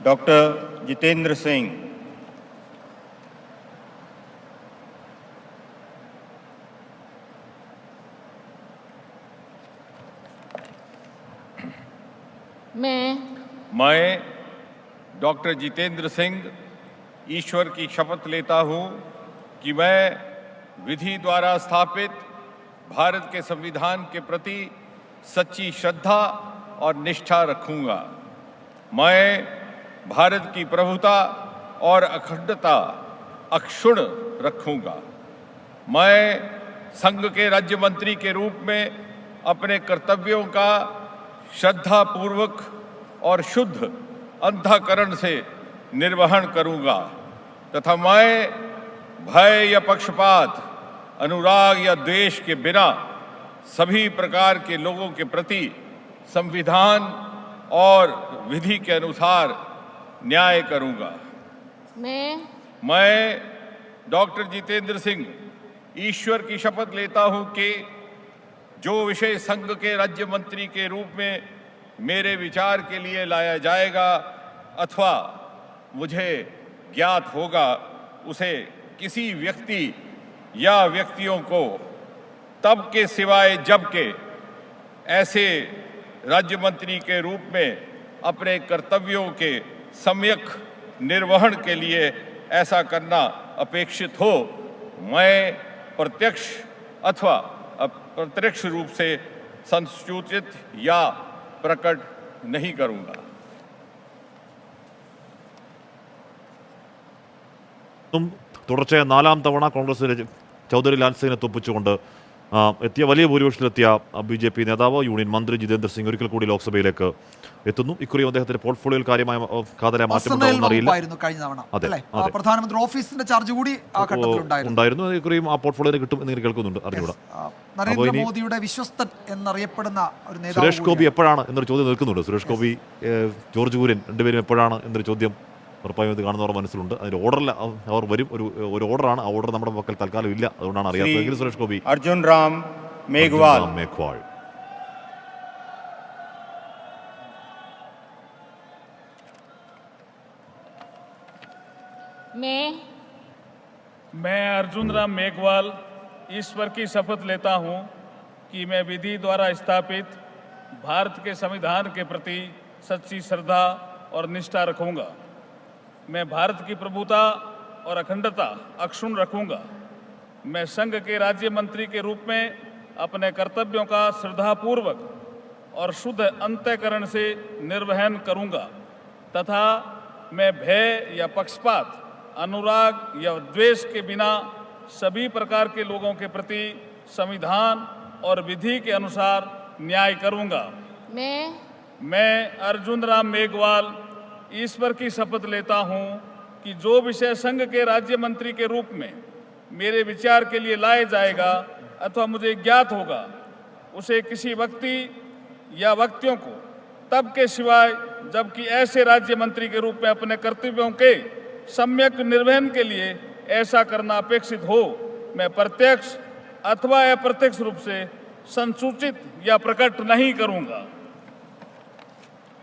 Doctor Jitendra Singh. मैं doctor Jitendra Singh ईश्वर की शपथ लेता हूं कि मैं विधि द्वारा स्थापित भारत के संविधान के प्रति सच्ची श्रद्धा और निष्ठा रखूंगा। मैं भारत की प्रभुता और अखंडता अक्षुण्ण रखूंगा। मैं संघ के राज्य मंत्री के रूप में अपने कर्तव्यों का श्रद्धापूर्वक और शुद्ध अंतःकरण से निर्वहन करूंगा तथा मैं भय या पक्षपात, अनुराग या द्वेष के बिना सभी प्रकार के लोगों के प्रति संविधान और विधि के अनुसार न्याय करूंगा। मैं डॉक्टर जितेंद्र सिंह ईश्वर की शपथ लेता हूं कि जो विषय संघ के राज्य मंत्री के रूप में मेरे विचार के लिए लाया जाएगा अथवा मुझे ज्ञात होगा, उसे किसी व्यक्ति या व्यक्तियों को तब के सिवाय जबकि ऐसे राज्य मंत्री के रूप में अपने कर्तव्यों के सम्यक निर्वहन के लिए ऐसा करना अपेक्षित हो, मैं प्रत्यक्ष अथवा अप्रत्यक्ष रूप से संसूचित या प्रकट नहीं करूंगा। തുടർച്ചയായ നാലാം തവണ കോൺഗ്രസിലെ ചൗധരി ലാൽ സിംഗിനെ തോൽപ്പിച്ചുകൊണ്ട് എത്തിയ വലിയ ഭൂരിപക്ഷത്തിലെത്തിയ BJP നേതാവ് യൂണിയൻ മന്ത്രി ജിതേന്ദ്ര സിംഗ് ഒരിക്കൽ കൂടി ലോക്സഭയിലേക്ക് എത്തുന്നു. ഇക്കുറിയും അദ്ദേഹത്തിന്റെ പോർട്ട്ഫോളിയോയിൽ കാര്യമായ കാതലായ മാറ്റമുണ്ടാകുമെന്ന് അറിയില്ല. പ്രധാനമന്ത്രി ഓഫീസിന്റെ ചാർജ് കൂടി ഉണ്ടായിരുന്നു. ഇക്കുറിയും ആ പോർട്ട്ഫോളിയോ കിട്ടും എന്ന് കേൾക്കുന്നുണ്ട്. അറിഞ്ഞൂടാ. നരേന്ദ്രമോദിയുടെ വിശ്വസ്തൻ എന്നറിയപ്പെടുന്ന ഒരു നേതാവ് സുരേഷ് ഗോപി എപ്പോഴാണ് എന്നൊരു ചോദ്യം നിൽക്കുന്നുണ്ട്. സുരേഷ് ഗോപി, ജോർജ് കുര്യൻ രണ്ടുപേരും എപ്പോഴാണ് എന്നൊരു ചോദ്യം ഉറപ്പായും ഇത് കാണുന്നവർ മനസ്സിലുണ്ട്. അതിന്റെ ഓർഡറിൽ അവർ വരും. ഒരു ഓർഡറാണ്. ആ ഓർഡർ നമ്മുടെ പക്കൽ തൽക്കാലം ഇല്ല, അതുകൊണ്ടാണ് അറിയാത്തതെങ്കിൽ സുരേഷ് ഗോപി. अर्जुन राम मेघवाल। मैं अर्जुन राम मेघवाल ईश्वर की शपथ लेता हूं कि मैं विधि द्वारा स्थापित भारत के संविधान के प्रति सच्ची श्रद्धा और निष्ठा रखूंगा। मैं भारत की प्रभुता और अखंडता अक्षुण्ण रखूंगा। मैं संघ के राज्य मंत्री के रूप में अपने कर्तव्यों का श्रद्धापूर्वक और शुद्ध अंतःकरण से निर्वहन करूंगा तथा मैं भय या पक्षपात, अनुराग या द्वेष के बिना सभी प्रकार के लोगों के प्रति संविधान और विधि के अनुसार न्याय करूंगा। मैं अर्जुन राम मेघवाल ईश्वर की शपथ लेता हूं कि जो विषय संघ के राज्य मंत्री के रूप में मेरे विचार के लिए लाया जाएगा अथवा मुझे ज्ञात होगा, उसे किसी व्यक्ति या व्यक्तियों को तब के सिवाय जबकि ऐसे राज्य मंत्री के रूप में अपने कर्तव्यों के सम्यक निर्वहन के लिए ऐसा करना अपेक्षित हो, मैं प्रत्यक्ष अथवा अप्रत्यक्ष रूप से संसूचित या प्रकट नहीं करूंगा।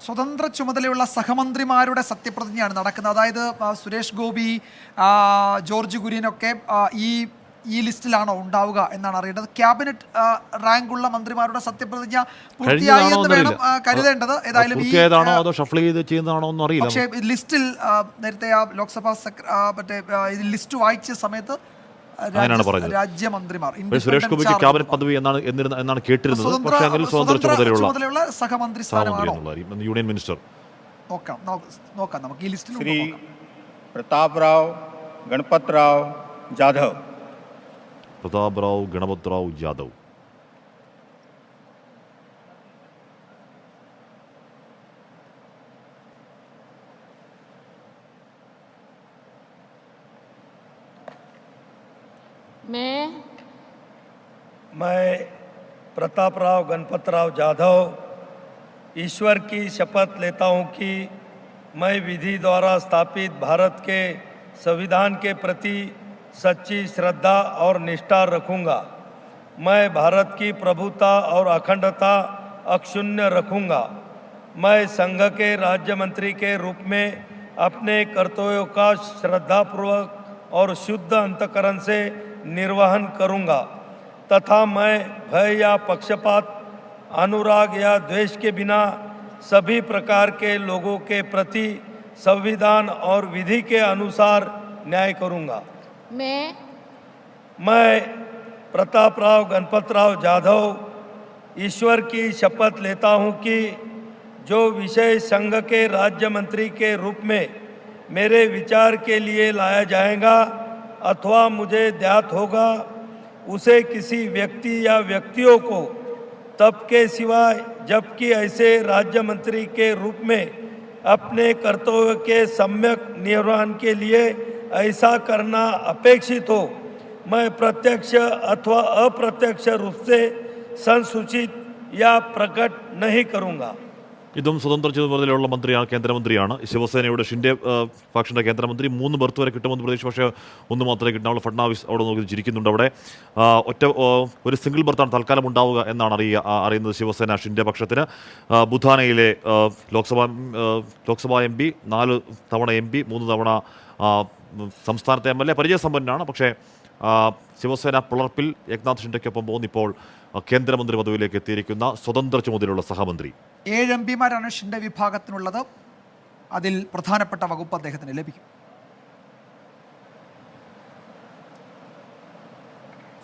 സ്വതന്ത്ര ചുമതലയുള്ള സഹമന്ത്രിമാരുടെ സത്യപ്രതിജ്ഞയാണ് നടക്കുന്നത്. അതായത് സുരേഷ് ഗോപി, ജോർജ് കുര്യനൊക്കെ ഈ ലിസ്റ്റിലാണോ ഉണ്ടാവുക എന്നാണ് അറിയേണ്ടത്. ക്യാബിനറ്റ് റാങ്കുള്ള മന്ത്രിമാരുടെ സത്യപ്രതിജ്ഞ പൂർത്തിയായി എന്ന് വേണം കരുതേണ്ടത്. ഏതായാലും പക്ഷേ ലിസ്റ്റിൽ നേരത്തെ ആ ലോക്സഭാ ലിസ്റ്റ് വായിച്ച സമയത്ത് രാജ്യമന്ത്രിമാർ സുരേഷ് ഗോപിക്ക് ക്യാബിനറ്റ് പദവി എന്നാണ് കേട്ടിരുന്നത്. പക്ഷേ അങ്ങനെ സ്വതന്ത്ര ചുമതലയുള്ള സഹമന്ത്രി സ്ഥാനമാണോ യൂണിയൻ മിനിസ്റ്റർ. നോക്കാം നമുക്ക് ഈ ലിസ്റ്റിൽ. श्री प्रताप राव गणपत राव जाधव। प्रताप राव गणपत राव जाधव। मैं प्रताप राव गणपत राव जाधव ईश्वर की शपथ लेता हूं कि मैं विधि द्वारा स्थापित भारत के संविधान के प्रति सच्ची श्रद्धा और निष्ठा रखूंगा। मैं भारत की प्रभुता और अखंडता अक्षुण्ण रखूंगा। मैं संघ के राज्य मंत्री के रूप में अपने कर्तव्यों का श्रद्धापूर्वक और शुद्ध अंतकरण से निर्वहन करूंगा तथा मैं भय या पक्षपात, अनुराग या द्वेष के बिना सभी प्रकार के लोगों के प्रति संविधान और विधि के अनुसार न्याय करूंगा। मैं प्रतापराव गणपतराव जाधव ईश्वर की शपथ लेता हूं कि जो विषय संघ के राज्य मंत्री के रूप में मेरे विचार के लिए लाया जाएगा अथवा मुझे ज्ञात होगा उसे किसी व्यक्ति या व्यक्तियों को तब के सिवाय जबकि ऐसे राज्य मंत्री के रूप में अपने कर्तव्य के सम्यक निर्वहन के लिए ऐसा करना अपेक्षित हो मैं प्रत्यक्ष अथवा अप्रत्यक्ष रूप से संसूचित या प्रकट नहीं करूंगा। ഇതും സ്വതന്ത്ര ചുമതലയുള്ള മന്ത്രിയാണ്, കേന്ദ്രമന്ത്രിയാണ്. ശിവസേനയുടെ ഷിൻഡെ ഫാക്ഷൻ്റെ കേന്ദ്രമന്ത്രി. 3 ബർത്ത് വരെ കിട്ടുമെന്ന് പ്രതീക്ഷ, പക്ഷേ ഒന്ന് മാത്രമേ കിട്ടാവുള്ളൂ. ഫഡ്നാവിസ് അവിടെ നോക്കി ചിരിക്കുന്നുണ്ട്. അവിടെ ഒരു സിംഗിൾ ബർത്താണ് തൽക്കാലം ഉണ്ടാവുക എന്നാണ് അറിയുന്നത് ശിവസേന ഷിൻഡെ പക്ഷത്തിന്. ബുധാനയിലെ ലോക്സഭാ MP, 4 തവണ MP, 3 തവണ സംസ്ഥാനത്തെ MLA, പരിചയസമ്പന്നനാണ്. പക്ഷേ ശിവസേന പിളർപ്പിൽ ഏക്നാഥ് ഷിൻഡെക്കൊപ്പം പോകുന്നിപ്പോൾ കേന്ദ്രമന്ത്രി പദവിയിലേക്ക് എത്തിയിരിക്കുന്ന സ്വതന്ത്ര ചുമതലയുള്ള സഹമന്ത്രി. 7 MP ഷിൻഡെ വിഭാഗത്തിനുള്ളത്. അതിൽ പ്രധാനപ്പെട്ട വകുപ്പ് അദ്ദേഹത്തിന് ലഭിക്കും.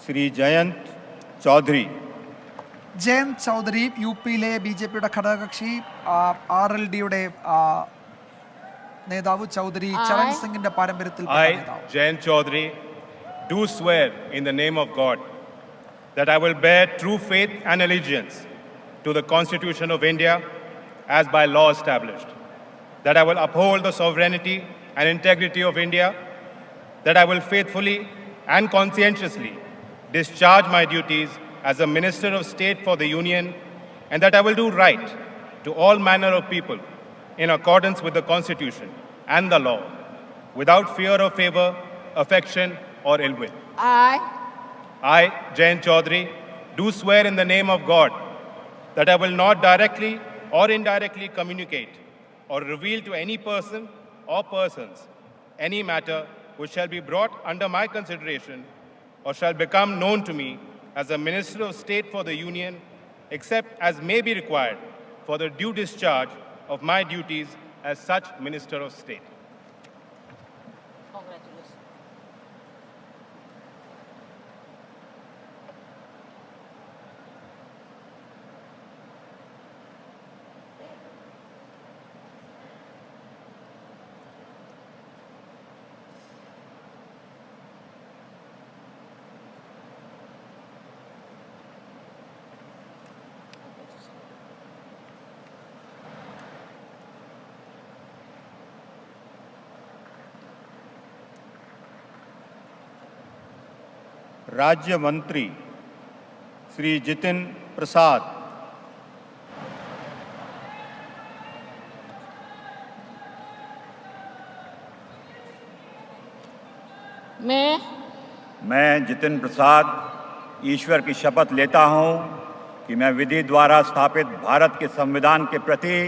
श्री जयंत चौधरी ജയന്ത് ചൗധരി UPയിലെ BJPയുടെ ഘടകകക്ഷി, RLDയുടെ നേതാവ് ചൗധരി ചരൺ സിംഗിന്റെ പാരമ്പര്യത്തിൽ I, Jayant Chaudhary, do swear in the name of God that I will bear true faith and allegiance to the Constitution of India as by law established, that I will uphold the sovereignty and integrity of India, that I will faithfully and conscientiously discharge my duties as a Minister of State for the Union, and that I will do right to all manner of people in accordance with the Constitution and the law, without fear or favor, affection or ill will. I, Jayant Chaudhary, do swear in the name of God that I will not directly or indirectly communicate or reveal to any person or persons any matter which shall be brought under my consideration or shall become known to me as a Minister of State for the Union, except as may be required for the due discharge of my duties as such Minister of State. राज्य मंत्री श्री जितेंद्र प्रसाद, मैं जितेंद्र प्रसाद ईश्वर की शपथ लेता हूं कि मैं विधि द्वारा स्थापित भारत के संविधान के प्रति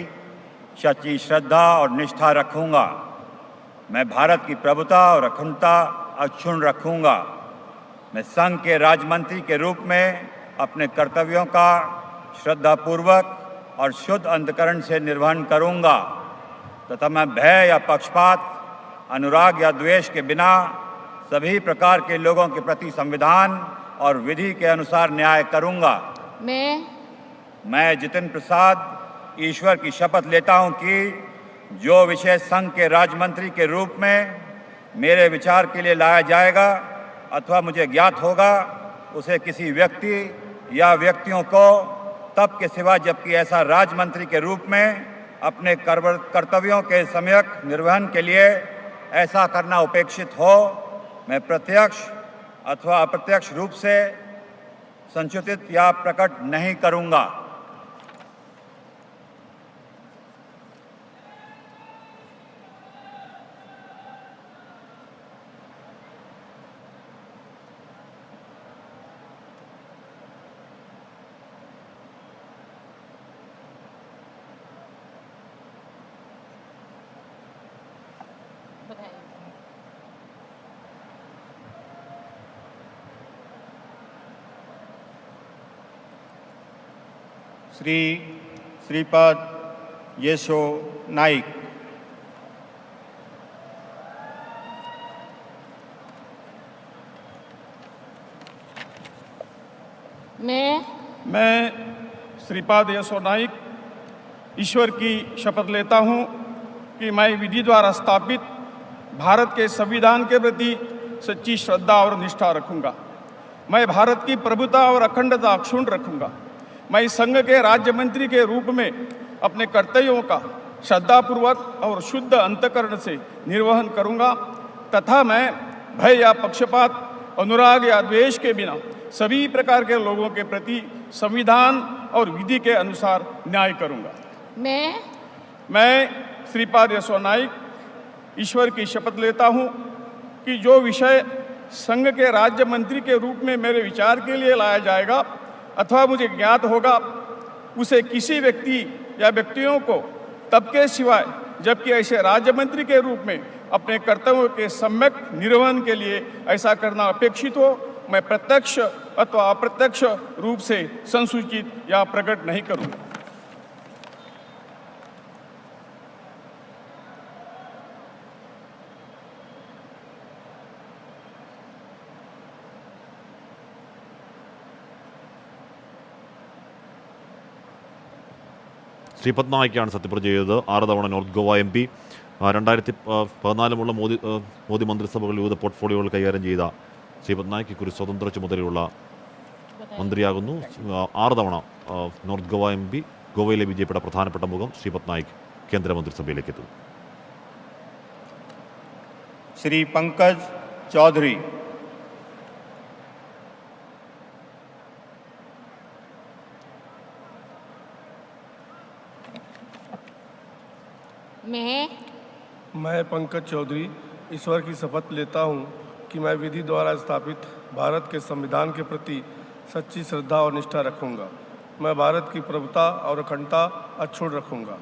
सच्ची श्रद्धा और निष्ठा रखूंगा। मैं भारत की प्रभुता और अखंडता अक्षुण्ण रखूंगा। मैं संघ के राज्य मंत्री के रूप में अपने कर्तव्यों का श्रद्धापूर्वक और शुद्ध अंतकरण से निर्वहन करूंगा तथा मैं भय या पक्षपात, अनुराग या द्वेष के बिना सभी प्रकार के लोगों के प्रति संविधान और विधि के अनुसार न्याय करूंगा। मैं जितेंद्र प्रसाद ईश्वर की शपथ लेता हूं कि जो विषय संघ के राज्य मंत्री के रूप में मेरे विचार के लिए लाया जाएगा अथवा मुझे ज्ञात होगा उसे किसी व्यक्ति या व्यक्तियों को तब के सिवा जबकि ऐसा राज्य मंत्री के रूप में अपने कर्तव्यों के सम्यक निर्वहन के लिए ऐसा करना अपेक्षित हो मैं प्रत्यक्ष अथवा अप्रत्यक्ष रूप से संसूचित या प्रकट नहीं करूंगा। श्री श्रीपद येशो नाइक। मैं श्रीपाद येशो नाइक ईश्वर की शपथ लेता हूँ कि मैं विधि द्वारा स्थापित भारत के संविधान के प्रति सच्ची श्रद्धा और निष्ठा रखूँगा। मैं भारत की प्रभुता और अखंडता अक्षुण्ण रखूँगा। मैं संघ के राज्य मंत्री के रूप में अपने कर्तव्यों का श्रद्धापूर्वक और शुद्ध अंतःकरण से निर्वहन करूँगा तथा मैं भय या पक्षपात, अनुराग या द्वेष के बिना सभी प्रकार के लोगों के प्रति संविधान और विधि के अनुसार न्याय करूँगा। मैं श्रीपाद येशो नाइक ईश्वर की शपथ लेता हूँ कि जो विषय संघ के राज्य मंत्री के रूप में मेरे विचार के लिए लाया जाएगा अथवा मुझे ज्ञात होगा, उसे किसी व्यक्ति या व्यक्तियों को तब के सिवाय जबकि ऐसे राज्य मंत्री के रूप में अपने कर्तव्यों के सम्यक निर्वहन के लिए ऐसा करना अपेक्षित हो, मैं प्रत्यक्ष अथवा अप्रत्यक्ष रूप से संसूचित या प्रकट नहीं करूँगा। ശ്രീപദ് നായിക്കാണ് സത്യപ്രതിജ്ഞ ചെയ്തത്. 6 തവണ നോർത്ത് ഗോവ MP, 2014 മോദി മന്ത്രിസഭകളിൽ വിവിധ പോർട്ട്ഫോളിയോകൾ കൈകാര്യം ചെയ്ത ശ്രീപദ് നായിക് ഇക്കുറി സ്വതന്ത്ര ചുമതലയുള്ള മന്ത്രിയാകുന്നു. 6 തവണ നോർത്ത് ഗോവ MP, ഗോവയിലെ BJPയുടെ പ്രധാനപ്പെട്ട മുഖം ശ്രീപദ് നായിക് കേന്ദ്രമന്ത്രിസഭയിലേക്ക് എത്തുന്നു. श्री पंकज चौधरी। मैं पंकज चौधरी ईश्वर की शपथ लेता हूँ कि मैं विधि द्वारा स्थापित भारत के संविधान के प्रति सच्ची श्रद्धा और निष्ठा रखूँगा। मैं भारत की प्रभुता और अखंडता अक्षुण्ण रखूँगा।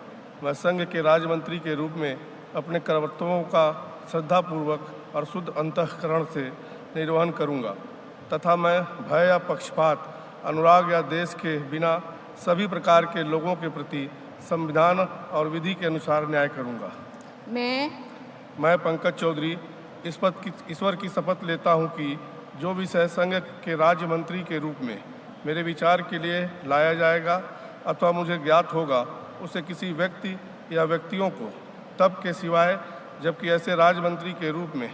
मैं संघ के राज्य मंत्री के रूप में अपने कर्तव्यों का श्रद्धापूर्वक और शुद्ध अंतःकरण से निर्वहन करूँगा तथा मैं भय या पक्षपात, अनुराग या देश के बिना सभी प्रकार के लोगों के प्रति संविधान और विधि के अनुसार न्याय करूँगा। मैं पंकज चौधरी ईश्वर की शपथ लेता हूँ कि जो विषय संघ के राज्य मंत्री के रूप में मेरे विचार के लिए लाया जाएगा अथवा मुझे ज्ञात होगा, उसे किसी व्यक्ति या व्यक्तियों को तब के सिवाय जबकि ऐसे राज्य मंत्री के रूप में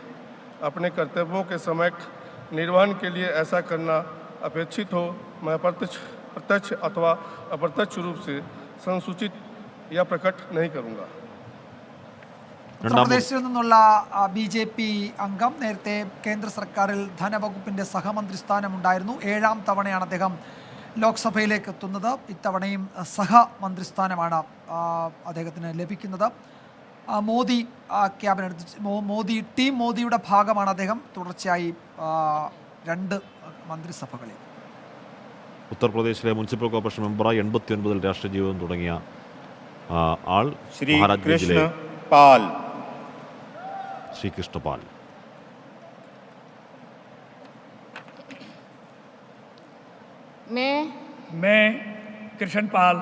अपने कर्तव्यों के सम्यक निर्वहन के लिए ऐसा करना अपेक्षित हो, मैं प्रत्यक्ष अथवा अप्रत्यक्ष रूप से संसूचित या प्रकट नहीं करूँगा। ഉത്തർപ്രദേശിൽ നിന്നുള്ള BJP അംഗം നേരത്തെ കേന്ദ്ര സർക്കാരിൽ ധനവകുപ്പിൻ്റെ സഹമന്ത്രി സ്ഥാനമുണ്ടായിരുന്നു. 7ാം തവണയാണ് അദ്ദേഹം ലോക്സഭയിലേക്ക് എത്തുന്നത്. ഇത്തവണയും സഹമന്ത്രിസ്ഥാനമാണ് അദ്ദേഹത്തിന് ലഭിക്കുന്നത്. മോദി ക്യാബിനറ്റ് ടീം മോദിയുടെ ഭാഗമാണ് അദ്ദേഹം തുടർച്ചയായി 2 മന്ത്രിസഭകളിൽ. ഉത്തർപ്രദേശിലെ മുനിസിപ്പൽ കോർപ്പറേഷൻ മെമ്പറായി 89-ൽ രാഷ്ട്രീയ ജീവിതം തുടങ്ങിയ ആൾ श्री മഹാരാജ്പൂരിലെ कृष्ण पाल। ശ്രീകൃഷ്ണ പാൽ. मैं कृष्ण पाल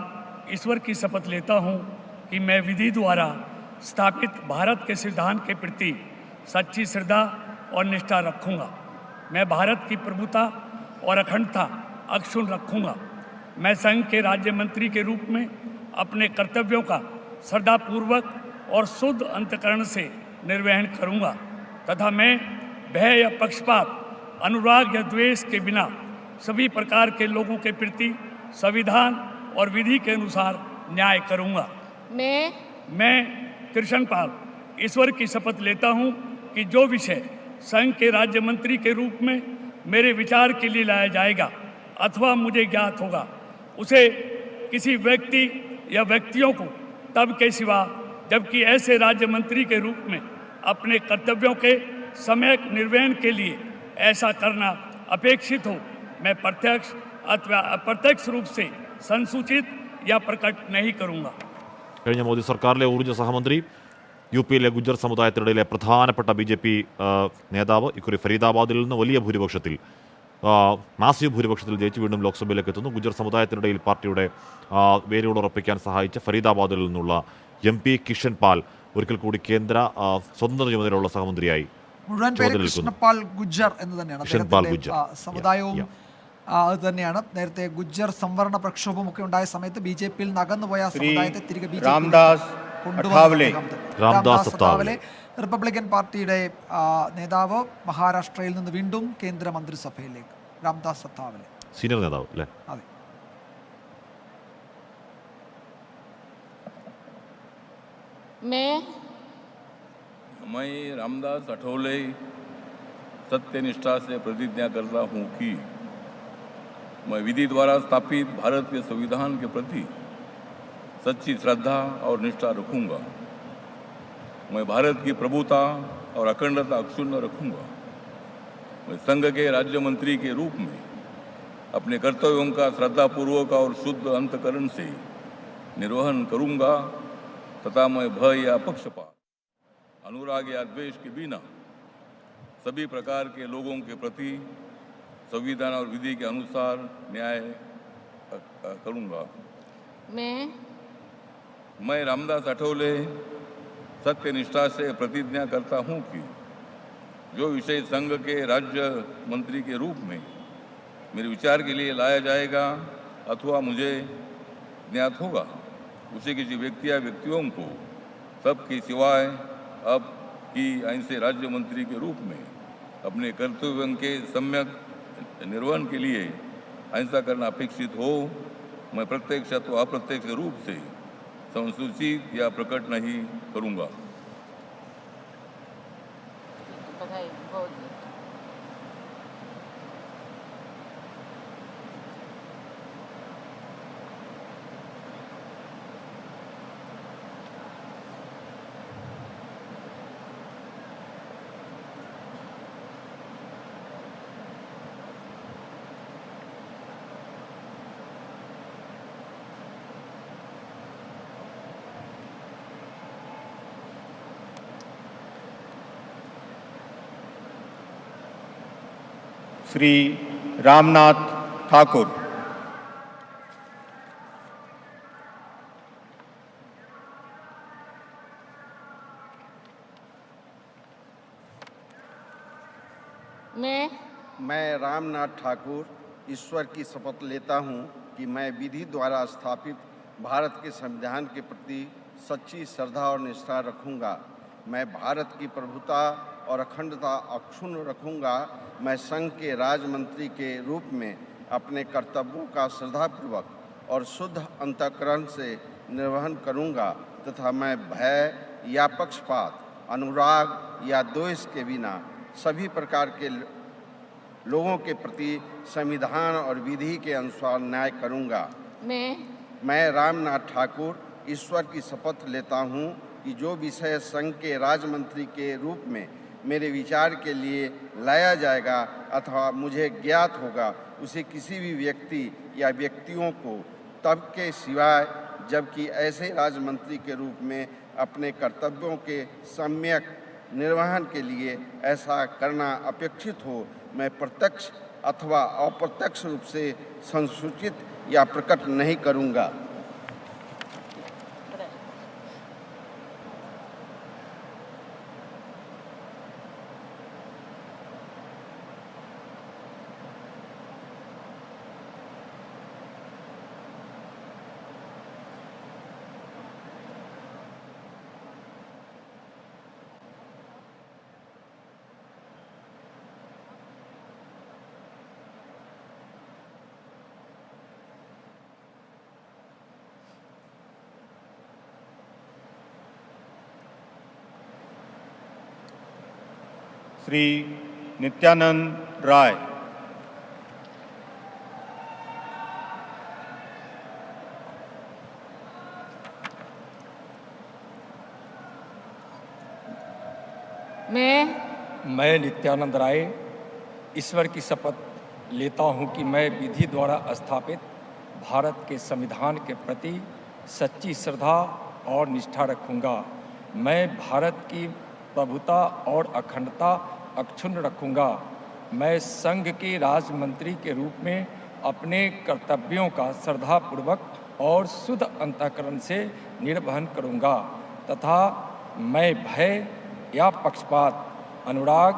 ईश्वर की शपथ लेता हूँ कि मैं विधि द्वारा स्थापित भारत के संविधान के प्रति सच्ची श्रद्धा और निष्ठा रखूँगा। मैं भारत की प्रभुता और अखंडता अक्षुण्ण रखूँगा। मैं संघ के राज्य मंत्री के रूप में अपने कर्तव्यों का श्रद्धापूर्वक और शुद्ध अंतःकरण से निर्वहन करूँगा तथा मैं भय या पक्षपात, अनुराग या द्वेष के बिना सभी प्रकार के लोगों के प्रति संविधान और विधि के अनुसार न्याय करूँगा। मैं कृष्ण पाल ईश्वर की शपथ लेता हूँ कि जो विषय संघ के राज्य मंत्री के रूप में मेरे विचार के लिए लाया जाएगा अथवा मुझे ज्ञात होगा, उसे किसी व्यक्ति या व्यक्तियों को तब के सिवा जबकि ऐसे राज्य मंत्री के रूप में अपने कर्तव्यों के सम्यक निर्वहन के लिए ऐसा करना अपेक्षित हो, मैं प्रत्यक्ष अथवा अप्रत्यक्ष रूप से संसूचित या प्रकट नहीं करूँगा। കഴിഞ്ഞ മോദി സർക്കാരിലെ ഊർജ്ജ സഹമന്ത്രി, UPയിലെ ഗുജ്ജർ സമുദായത്തിനിടയിലെ പ്രധാനപ്പെട്ട BJP നേതാവ്, ഇക്കുറി ഫരീദാബാദിൽ നിന്ന് വലിയ ഭൂരിപക്ഷത്തിൽ മാസീവ് ഭൂരിപക്ഷത്തിൽ ജയിച്ച് വീണ്ടും ലോക്സഭയിലേക്ക് എത്തുന്നു. ഗുജ്ജർ സമുദായത്തിനിടയിൽ പാർട്ടിയുടെ വേരുകൾ ഉറപ്പിക്കാൻ സഹായിച്ച ഫരീദാബാദിൽ നിന്നുള്ള MP കിഷൻ പാൽ ഒരിക്കൽ കൂടി കേന്ദ്ര സ്വതന്ത്ര ചുമതലയുള്ള സഹമന്ത്രിയായി മുഴുവൻ പേര് കൃഷ്ണപാൽ ഗുജ്ജർ എന്ന് തന്നെയാണ്. കൃഷ്ണപാൽ ഗുജ്ജർ. സമുദായവും അത് തന്നെയാണ്. നേരത്തെ ഗുജ്ജർ സംവരണ പ്രക്ഷോഭമൊക്കെ ഉണ്ടായ സമയത്ത് BJP-യിൽ നകന്നുപോയ സമുദായത്തെ തിരികെ രാംദാസ് അത്താവലെ റിപ്പബ്ലിക്കൻ പാർട്ടിയുടെ നേതാവ് മഹാരാഷ്ട്രയിൽ നിന്ന് വീണ്ടും കേന്ദ്ര മന്ത്രിസഭയിലേക്ക്. രാംദാസ് അത്താവലെ സീനിയർ നേതാവ് അല്ലേ? അതെ. मैं रामदास अठौले सत्यनिष्ठा से प्रतिज्ञा करता हूँ कि मैं विधि द्वारा स्थापित भारत के संविधान के प्रति सच्ची श्रद्धा और निष्ठा रखूँगा। मैं भारत की प्रभुता और अखंडता अक्षुण्ण रखूँगा। मैं संघ के राज्य मंत्री के रूप में अपने कर्तव्यों का श्रद्धापूर्वक और शुद्ध अंतकरण से निर्वहन करूँगा तथा मैं भय या पक्षपात, अनुराग या द्वेष के बिना सभी प्रकार के लोगों के प्रति संविधान और विधि के अनुसार न्याय करूँगा। मैं रामदास अठौले सत्यनिष्ठा से प्रतिज्ञा करता हूँ कि जो विषय संघ के राज्य मंत्री के रूप में मेरे विचार के लिए लाया जाएगा अथवा मुझे ज्ञात होगा, उसे किसी व्यक्ति या व्यक्तियों को तब की सिवाय अब की आइन से राज्य मंत्री के रूप में अपने कर्तव्यों के सम्यक निर्वहन के लिए अहिंसा करना अपेक्षित हो, मैं प्रत्यक्ष अथवा अप्रत्यक्ष रूप से संसूचित या प्रकट नहीं करूँगा। श्री रामनाथ ठाकुर। मैं रामनाथ ठाकुर ईश्वर की शपथ लेता हूँ कि मैं विधि द्वारा स्थापित भारत के संविधान के प्रति सच्ची श्रद्धा और निष्ठा रखूँगा। मैं भारत की प्रभुता और अखंडता अक्षुण्ण रखूँगा। मैं संघ के राज्य मंत्री के रूप में अपने कर्तव्यों का श्रद्धापूर्वक और शुद्ध अंतःकरण से निर्वहन करूँगा तथा मैं भय या पक्षपात, अनुराग या द्वेष के बिना सभी प्रकार के लोगों के प्रति संविधान और विधि के अनुसार न्याय करूँगा। मैं रामनाथ ठाकुर ईश्वर की शपथ लेता हूँ कि जो विषय संघ के राज्य मंत्री के रूप में मेरे विचार के लिए लाया जाएगा अथवा मुझे ज्ञात होगा, उसे किसी भी व्यक्ति या व्यक्तियों को तब के सिवाय जबकि ऐसे राज्य मंत्री के रूप में अपने कर्तव्यों के सम्यक निर्वहन के लिए ऐसा करना अपेक्षित हो, मैं प्रत्यक्ष अथवा अप्रत्यक्ष रूप से संसूचित या प्रकट नहीं करूँगा। श्री नित्यानंद राय। मैं नित्यानंद राय ईश्वर की शपथ लेता हूं कि मैं विधि द्वारा स्थापित भारत के संविधान के प्रति सच्ची श्रद्धा और निष्ठा रखूंगा। मैं भारत की प्रभुता और अखंडता अक्षुण्ण रखूंगा। मैं संघ के राज्य मंत्री के रूप में अपने कर्तव्यों का श्रद्धापूर्वक और शुद्ध अंतःकरण से निर्वहन करूँगा तथा मैं भय या पक्षपात, अनुराग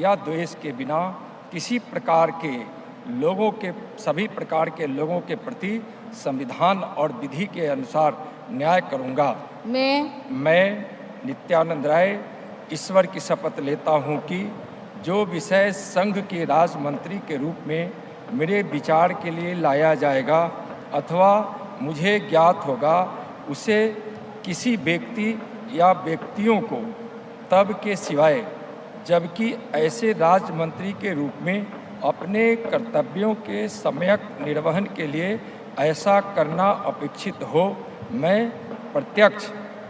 या द्वेष के बिना किसी प्रकार के सभी प्रकार के लोगों के प्रति संविधान और विधि के अनुसार न्याय करूँगा। मैं नित्यानंद राय ईश्वर की शपथ लेता हूँ कि जो विषय संघ के राज्य मंत्री के रूप में मेरे विचार के लिए लाया जाएगा अथवा मुझे ज्ञात होगा, उसे किसी व्यक्ति या व्यक्तियों को तब के सिवाय जबकि ऐसे राज्य मंत्री के रूप में अपने कर्तव्यों के सम्यक निर्वहन के लिए ऐसा करना अपेक्षित हो, मैं प्रत्यक्ष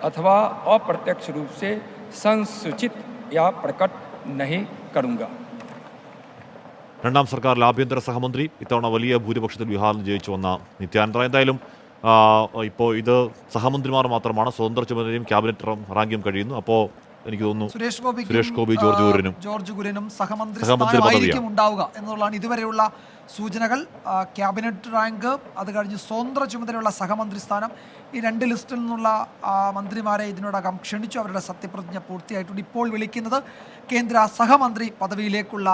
अथवा अप्रत्यक्ष रूप से संसूचित या प्रकट नहीं करूँगा। രണ്ടാം സർക്കാരിലെ ആഭ്യന്തര സഹമന്ത്രി ഇത്തവണ വലിയ ഭൂരിപക്ഷത്തിൽ ബീഹാറിൽ ജയിച്ചു വന്ന നിത്യാനന്ദ റായ്. എന്തായാലും ഇപ്പോൾ ഇത് സഹമന്ത്രിമാർ മാത്രമാണ്, സ്വതന്ത്ര ചുമതലയും ക്യാബിനറ്റ് റാങ്കും കഴിയുന്നു. അപ്പോൾ എനിക്ക് തോന്നുന്നു സുരേഷ് ഗോപി, ജോർജ് കുര്യനും സഹമന്ത്രി സ്ഥാനമായിരിക്കും ഉണ്ടാവുക എന്നുള്ളതാണ് ഇതുവരെയുള്ള സൂചനകൾ. ക്യാബിനറ്റ് റാങ്ക്, അത് കഴിഞ്ഞ് സ്വതന്ത്ര ചുമതലയുള്ള സഹമന്ത്രി സ്ഥാനം, ഈ രണ്ട് ലിസ്റ്റിൽ നിന്നുള്ള മന്ത്രിമാരെ ഇതിനോടകം ക്ഷണിച്ചു. അവരുടെ സത്യപ്രതിജ്ഞ പൂർത്തിയായിട്ടുണ്ട്. ഇപ്പോൾ വിളിക്കുന്നത് കേന്ദ്ര സഹമന്ത്രി പദവിയിലേക്കുള്ള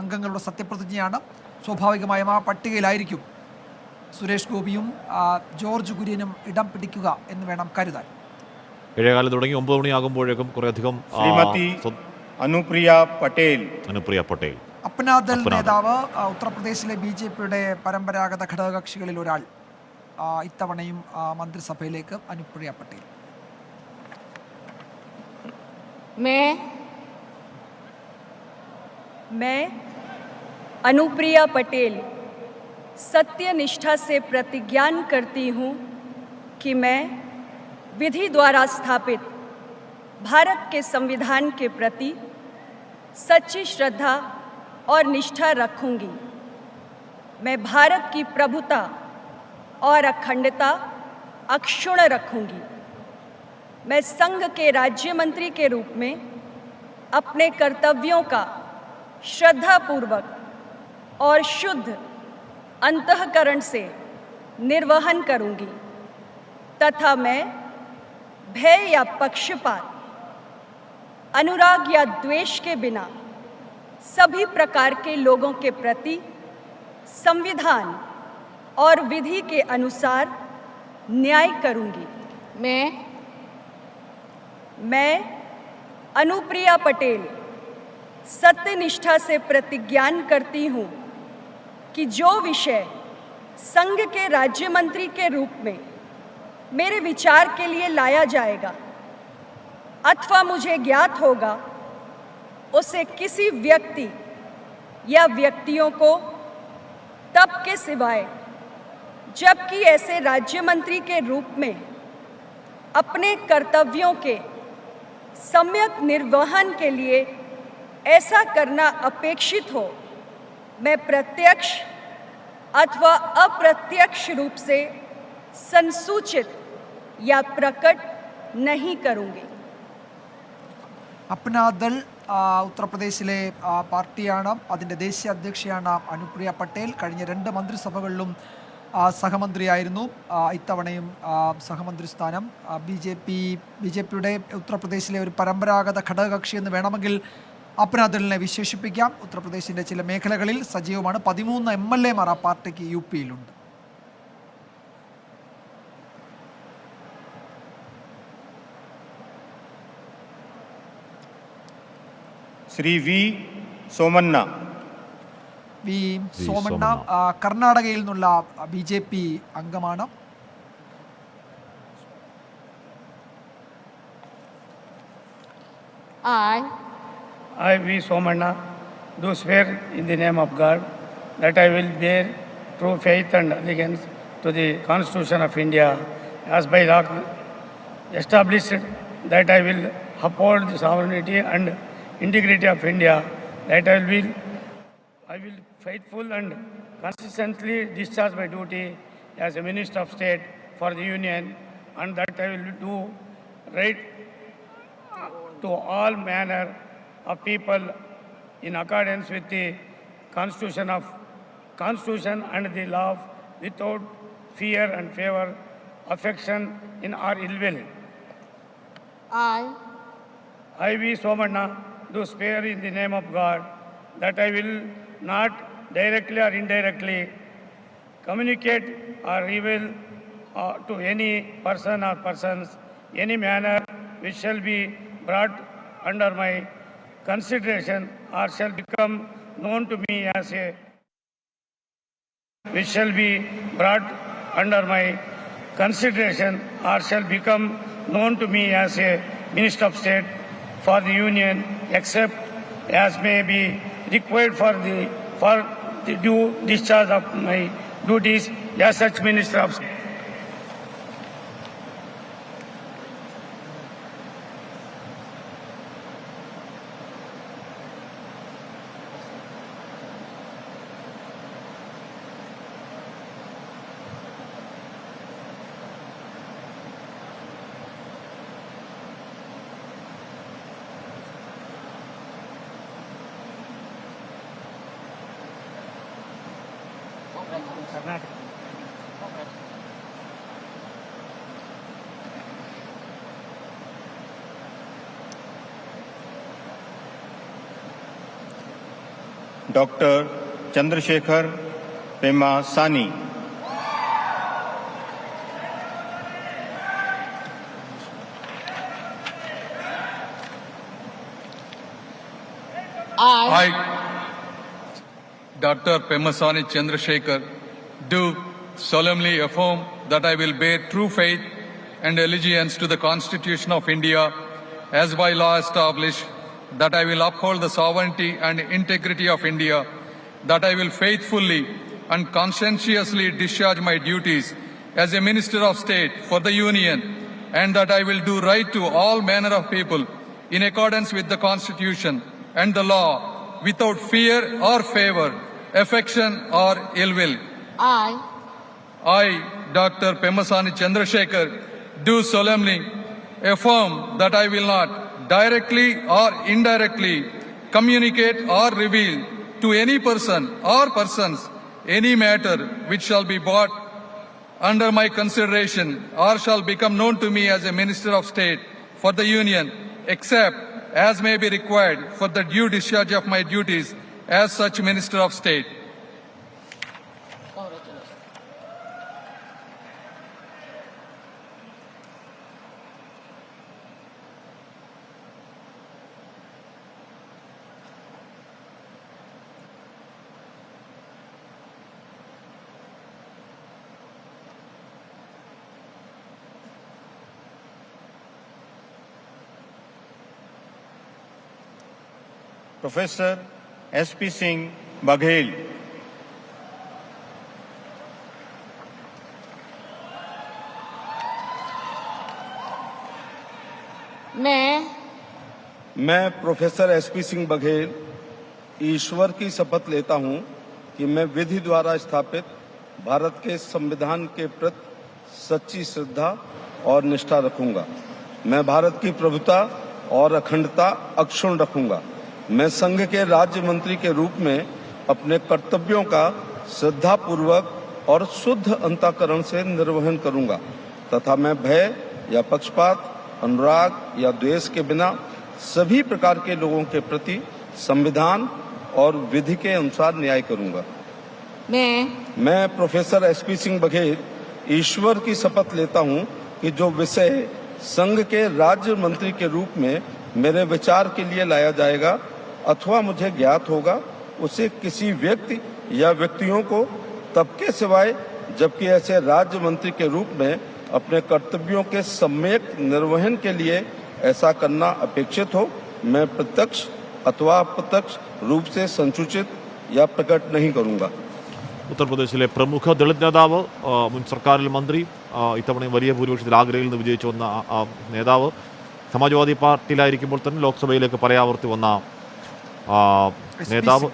അംഗങ്ങളുടെ സത്യപ്രതിജ്ഞയാണ്. സ്വാഭാവികമായും ആ പട്ടികയിലായിരിക്കും സുരേഷ് ഗോപിയും ജോർജ് കുര്യനും ഇടം പിടിക്കുക എന്ന് വേണം കരുതാൻ. ഏഴേകാലം തുടങ്ങി 9 മണിയാകുമ്പോഴേക്കും കുറേയധികം അനുപ്രിയ പട്ടേൽ അപ്നാദൾ നേതാവ്, ഉത്തർപ്രദേശിലെ BJPയുടെ പരമ്പരാഗത ഘടകകക്ഷികളിൽ ഒരാൾ, ഇത്തവണയും മന്ത്രിസഭയിലേക്ക് അനുപ്രിയ പട്ടേൽ. मैं अनुप्रिया पटेल सत्य निष्ठा से प्रतिज्ञान करती हूँ कि मैं विधि द्वारा स्थापित भारत के संविधान के प्रति सच्ची श्रद्धा और निष्ठा रखूंगी। मैं भारत की प्रभुता और अखंडता अक्षुण्ण रखूंगी। मैं संघ के राज्य मंत्री के रूप में अपने कर्तव्यों का श्रद्धापूर्वक और शुद्ध अंतःकरण से निर्वहन करूंगी तथा मैं भय या पक्षपात, अनुराग या द्वेष के बिना सभी प्रकार के लोगों के प्रति संविधान और विधि के अनुसार न्याय करूंगी। मैं अनुप्रिया पटेल सत्यनिष्ठा से प्रतिज्ञान करती हूँ कि जो विषय संघ के राज्य मंत्री के रूप में मेरे विचार के लिए लाया जाएगा अथवा मुझे ज्ञात होगा, उसे किसी व्यक्ति या व्यक्तियों को तब के सिवाय जबकि ऐसे राज्य मंत्री के रूप में अपने कर्तव्यों के सम्यक निर्वहन के लिए ऐसा करना अपेक्षित हो, मैं प्रत्यक्ष अथवा अप्रत्यक्ष रूप से संसूचित या प्रकट नहीं करूँगी। അപ്നാദൾ ഉത്തർപ്രദേശിലെ പാർട്ടിയാണ്. അതിൻ്റെ ദേശീയ അധ്യക്ഷയാണ് അനുപ്രിയ പട്ടേൽ. കഴിഞ്ഞ 2 മന്ത്രിസഭകളിലും സഹമന്ത്രിയായിരുന്നു. ഇത്തവണയും സഹമന്ത്രി സ്ഥാനം. BJPയുടെ ഉത്തർപ്രദേശിലെ ഒരു പരമ്പരാഗത ഘടകകക്ഷി എന്ന് വേണമെങ്കിൽ അപ്നാദളിനെ വിശേഷിപ്പിക്കാം. ഉത്തർപ്രദേശിൻ്റെ ചില മേഖലകളിൽ സജീവമാണ്. 13 MLA-മാർ ആ പാർട്ടിക്ക് UP-യിലുണ്ട്. ശ്രീ വി സോമണ്ണ കർണാടകയിൽ നിന്നുള്ള BJP അംഗമാണ്. I, V. Somanna, do swear in the name of God that I will bear true faith and allegiance to the Constitution of India as by law established, that I will uphold the sovereignty and integrity of India, that I will faithful and consistently discharge my duty as a Minister of State for the Union, and that I will do right to all manner of people in accordance with the Constitution and the law without fear and favor, affection in or ill will. I, V. Somanna, do swear in the name of God that I will not directly or indirectly communicate or reveal to any person or persons any manner which shall be brought under my consideration or shall become known to me as a which shall be brought under my consideration or shall become known to me as a Minister of State for the Union, except as may be required for the due discharge of my duties as such Minister of State. Dr. Chandrasekhar Pemasani. I, Dr. Pemasani Chandrasekhar, do solemnly affirm that I will bear true faith and allegiance to the Constitution of India as by law established, that I will uphold the sovereignty and integrity of India, that I will faithfully and conscientiously discharge my duties as a Minister of State for the Union, and that I will do right to all manner of people in accordance with the Constitution and the law, without fear or favor, affection or ill will. I, Dr. Pemasani Chandrasekhar, do solemnly affirm that I will not directly or indirectly communicate or reveal to any person or persons any matter which shall be brought under my consideration or shall become known to me as a Minister of State for the Union, except as may be required for the due discharge of my duties as such Minister of State. Professor S.P. Singh Baghel. मैं professor SP Singh Baghel ईश्वर की शपथ लेता हूं कि मैं विधि द्वारा स्थापित भारत के संविधान के प्रति सच्ची श्रद्धा और निष्ठा रखूंगा। मैं भारत की प्रभुता और अखंडता अक्षुण्ण रखूंगा। मैं संघ के राज्य मंत्री के रूप में अपने कर्तव्यों का श्रद्धापूर्वक और शुद्ध अंतःकरण से निर्वहन करूंगा तथा मैं भय या पक्षपात, अनुराग या द्वेष के बिना सभी प्रकार के लोगों के प्रति संविधान और विधि के अनुसार न्याय करूंगा। मैं प्रोफेसर एसपी सिंह बघेल ईश्वर की शपथ लेता हूं कि जो विषय संघ के राज्य मंत्री के रूप में मेरे विचार के लिए लाया जाएगा अथवा मुझे ज्ञात होगा, उसे किसी व्यक्ति या व्यक्तियों को तब के सिवाय जबकि ऐसे राज्य मंत्री के रूप में अपने कर्तव्यों के सम्यक निर्वहन के लिए ऐसा करना अपेक्षित हो, मैं प्रत्यक्ष अथवा अप्रत्यक्ष रूप से संसूचित या प्रकट नहीं करूंगा। ഉത്തർപ്രദേശിലെ പ്രമുഖ ദളിത് നേതാവ്, മുൻ സർക്കാരിൽ മന്ത്രി, ഇത്തവണയും വലിയ ഭൂരിപക്ഷത്തിൽ ആഗ്രയിൽ നിന്ന് വിജയിച്ചു വന്ന നേതാവ്, സമാജ്വാദി പാർട്ടിയിലായിരിക്കുമ്പോൾ തന്നെ ലോക്സഭയിലേക്ക് പലയാവർത്തി വന്ന നേതാവ്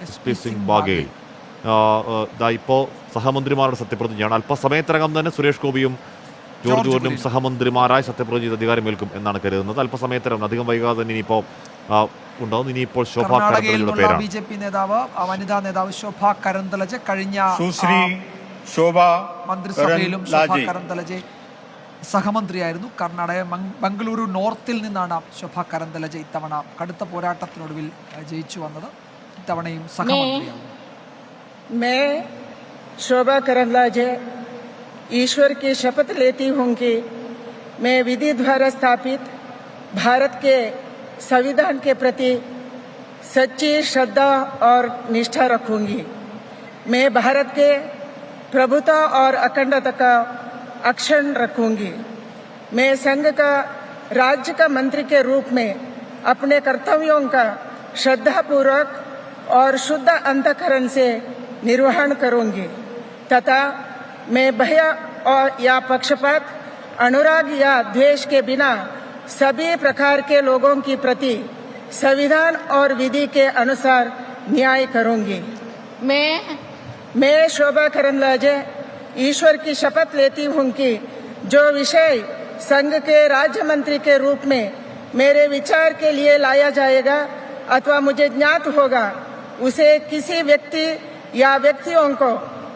എസ്.പി. സിംഗ് ബാഗേൽ ഇപ്പോൾ സഹമന്ത്രിമാരുടെ സത്യപ്രതിജ്ഞയാണ്. അല്പസമയത്തിനകം തന്നെ സുരേഷ് ഗോപിയും ജോർജ് കുര്യനും സഹമന്ത്രിമാരായി സത്യപ്രതിജ്ഞ അധികാരമേൽക്കും എന്നാണ് കരുതുന്നത്. അല്പസമയത്തിനും അധികം വൈകാതെ തന്നെ ഇനിയിപ്പോൾ ഉണ്ടാവും. ഇനിയിപ്പോൾ ശോഭാ കരന്തലജയുടെ പേരാണ്. BJP നേതാവ് വനിതാ നേതാവ് ശോഭാ കരന്തലജ കഴിഞ്ഞ മന്ത്രിസഭയിലും ശോഭാ കരന്തലജെ സഹമന്ത്രിയായിരുന്നു. കർണാടക ബംഗളൂരു നോർത്തിൽ നിന്നാണ് ശോഭാ കരന്തലജ ഇത്തവണ കടുത്ത പോരാട്ടത്തിനൊടുവിൽ ജയിച്ചു വന്നത്. ഇത്തവണയും സഹമന്ത്രിയാവും. मैं शोभा करंदलाजे ईश्वर की शपथ लेती हूँ कि मैं विधि द्वारा स्थापित भारत के संविधान के प्रति सच्ची श्रद्धा और निष्ठा रखूंगी। मैं भारत के प्रभुता और अखंडता का अक्षुण्ण रखूंगी। मैं संघ का राज्य का मंत्री के रूप में अपने कर्तव्यों का श्रद्धापूर्वक और शुद्ध अंतःकरण से निर्वहन करूंगी तथा मैं भय या पक्षपात, अनुराग या द्वेष के बिना सभी प्रकार के लोगों के प्रति संविधान और विधि के अनुसार न्याय करूंगी। मैं शोभा करंदलाजे ईश्वर की शपथ लेती हूँ कि जो विषय संघ के राज्य मंत्री के रूप में मेरे विचार के लिए लाया जाएगा अथवा मुझे ज्ञात होगा उसे किसी व्यक्ति या व्यक्तियों को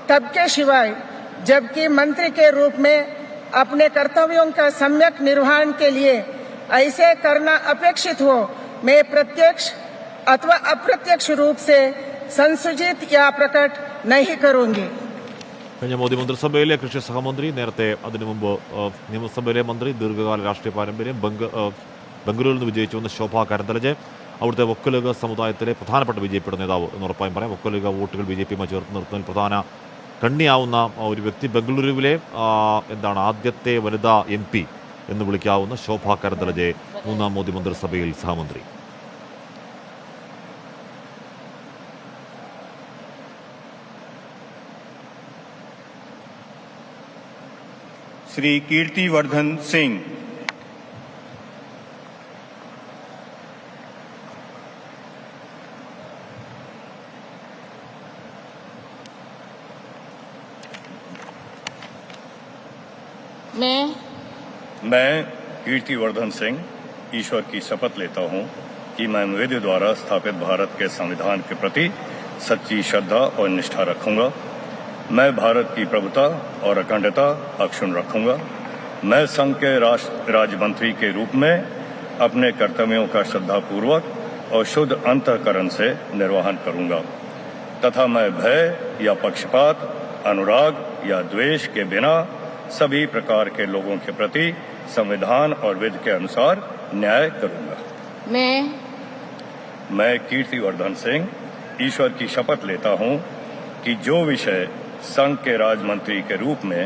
तब के सिवाय जबकि मंत्री के रूप में अपने कर्तव्यों का सम्यक निर्वहन के लिए ऐसे करना अपेक्षित हो मैं प्रत्यक्ष अथवा अप्रत्यक्ष रूप से संसूचित या प्रकट नहीं करूंगी. കഴിഞ്ഞ മോദി മന്ത്രിസഭയിലെ കൃഷി സഹമന്ത്രി, നേരത്തെ അതിനു മുമ്പ് നിയമസഭയിലെ മന്ത്രി, ദീർഘകാല രാഷ്ട്രീയ പാരമ്പര്യം, ബംഗളൂരിൽ നിന്ന് വിജയിച്ചു വന്ന ശോഭാ കരന്തലജെ അവിടുത്തെ ഒക്കലുക സമുദായത്തിലെ പ്രധാനപ്പെട്ട BJPയുടെ നേതാവ് എന്ന് ഉറപ്പായും പറയാം. ഒക്കലുക വോട്ടുകൾ BJPയുമായി ചേർത്ത് നിർത്തുന്നതിൽ പ്രധാന കണ്ണിയാവുന്ന ഒരു വ്യക്തി. ബംഗളൂരുവിലെ ആദ്യത്തെ വനിതാ MP എന്ന് വിളിക്കാവുന്ന ശോഭാ കരന്തലജെ മൂന്നാം മോദി മന്ത്രിസഭയിൽ സഹമന്ത്രി. श्री कीर्तिवर्धन सिंह, मैं कीर्तिवर्धन सिंह ईश्वर की शपथ लेता हूं कि मैं विधि द्वारा स्थापित भारत के संविधान के प्रति सच्ची श्रद्धा और निष्ठा रखूंगा। मैं भारत की प्रभुता और अखंडता अक्षुण्ण रखूंगा। मैं संघ के राज्य मंत्री के रूप में अपने कर्तव्यों का श्रद्धापूर्वक और शुद्ध अंतःकरण से निर्वहन करूंगा तथा मैं भय या पक्षपात, अनुराग या द्वेष के बिना सभी प्रकार के लोगों के प्रति संविधान और विधि के अनुसार न्याय करूंगा। मैं कीर्तिवर्धन सिंह ईश्वर की शपथ लेता हूं कि जो विषय संघ के राज्य मंत्री के रूप में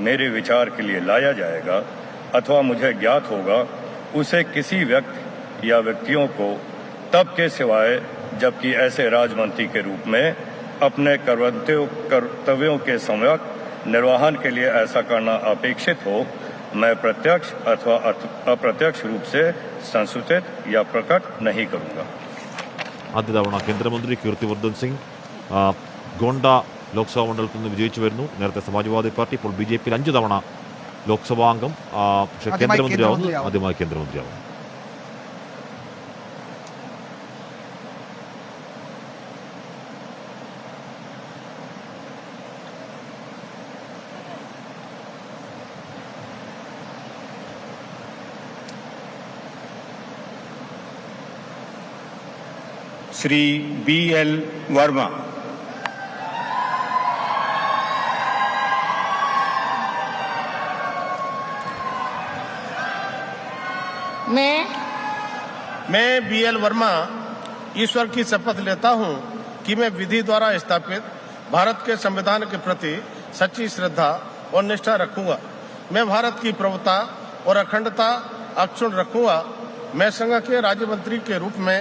मेरे विचार के लिए लाया जाएगा अथवा मुझे ज्ञात होगा उसे किसी व्यक्ति या व्यक्तियों को तब के सिवाय जबकि ऐसे राज्य मंत्री के रूप में अपने कर्तव्यों के सम्यक निर्वहन के लिए ऐसा करना अपेक्षित हो मैं प्रत्यक्ष अथवा अप्रत्यक्ष रूप से संसूचित या प्रकट नहीं करूंगा. ആദ്യ തവണ കേന്ദ്രമന്ത്രി കീർത്തിവർദ്ധൻ സിംഗ് ഗോണ്ട ലോക്സഭാ മണ്ഡലത്തിൽ നിന്ന് വിജയിച്ചു വരുന്നു. നേരത്തെ സമാജ്വാദി പാർട്ടി, ഇപ്പോൾ BJPയിൽ 5 തവണ ലോക്സഭാംഗം, പക്ഷേ കേന്ദ്രമന്ത്രിയാവുന്നു, ആദ്യമായി കേന്ദ്രമന്ത്രിയാവുന്നു. श्री BL वर्मा, मैं BL वर्मा ईश्वर की शपथ लेता हूं कि मैं विधि द्वारा स्थापित भारत के संविधान के प्रति सच्ची श्रद्धा और निष्ठा रखूंगा। मैं भारत की प्रभुता और अखंडता अक्षुण्ण रखूंगा। मैं संघ के राज्य मंत्री के रूप में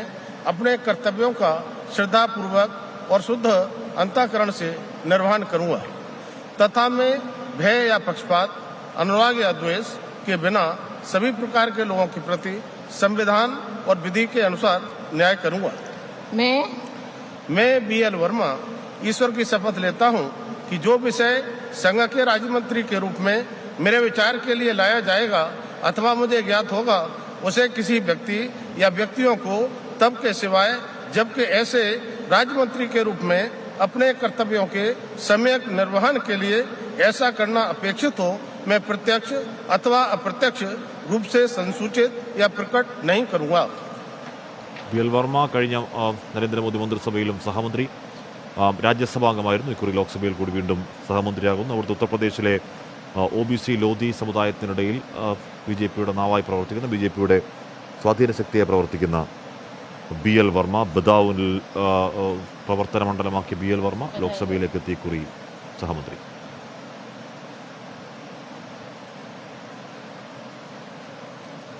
अपने कर्तव्यों का श्रद्धापूर्वक और शुद्ध अंतःकरण से निर्वहन करूंगा तथा मैं भय या पक्षपात, अनुराग या द्वेष के बिना सभी प्रकार के लोगों के प्रति संविधान और विधि के अनुसार न्याय करूंगा। मैं BL वर्मा ईश्वर की शपथ लेता हूं कि जो विषय संघ के राज्य मंत्री के रूप में मेरे विचार के लिए लाया जाएगा अथवा मुझे ज्ञात होगा, उसे किसी व्यक्ति या व्यक्तियों को तब के सिवाय जबकि ऐसे राज्य मंत्री के रूप में अपने कर्तव्यों के सम्यक निर्वहन के लिए ऐसा करना अपेक्षित हो, मैं प्रत्यक्ष अथवा अप्रत्यक्ष रूप से संसूचित या प्रकट नहीं करूंगा. BL വർമ്മ കഴിഞ്ഞ നരേന്ദ്രമോദി മന്ത്രിസഭയിലും സഹമന്ത്രി, രാജ്യസഭാംഗമായിരുന്നു. ഇക്കുറി ലോക്സഭയിൽ കൂടി വീണ്ടും സഹമന്ത്രിയാകുന്നു. അവിടുത്തെ ഉത്തർപ്രദേശിലെ OBC ലോധി സമുദായത്തിനിടയിൽ BJPയുടെ നാവായി പ്രവർത്തിക്കുന്ന, BJPയുടെ സ്വാധീന ശക്തിയായി പ്രവർത്തിക്കുന്ന BL വർമ്മ, ബദാവുനിൽ പ്രവർത്തന മണ്ഡലമാക്കിയ BL വർമ്മ ലോക്സഭയിലേക്ക് എത്തി ഇക്കുറി സഹമന്ത്രി.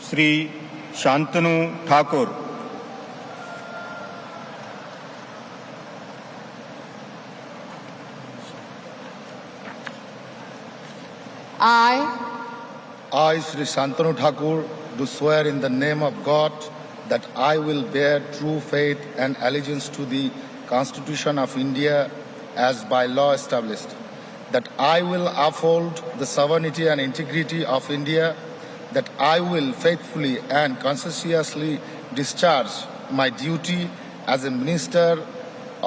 Shri Shantanu Thakur. I, Sri Shantanu Thakur, do swear in the name of God that I will bear true faith and allegiance to the Constitution of India as by law established, that I will uphold the sovereignty and integrity of India, that I will faithfully and conscientiously discharge my duty as a Minister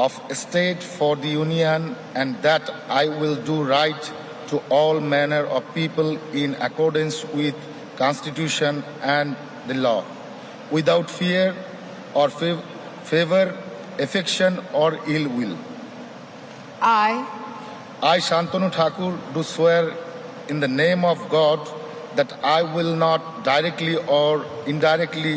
of State for the Union, and that I will do right to all manner of people in accordance with Constitution and the law, without fear or favor, affection or ill will. I, Shantanu Thakur, do swear in the name of God that I will not directly or indirectly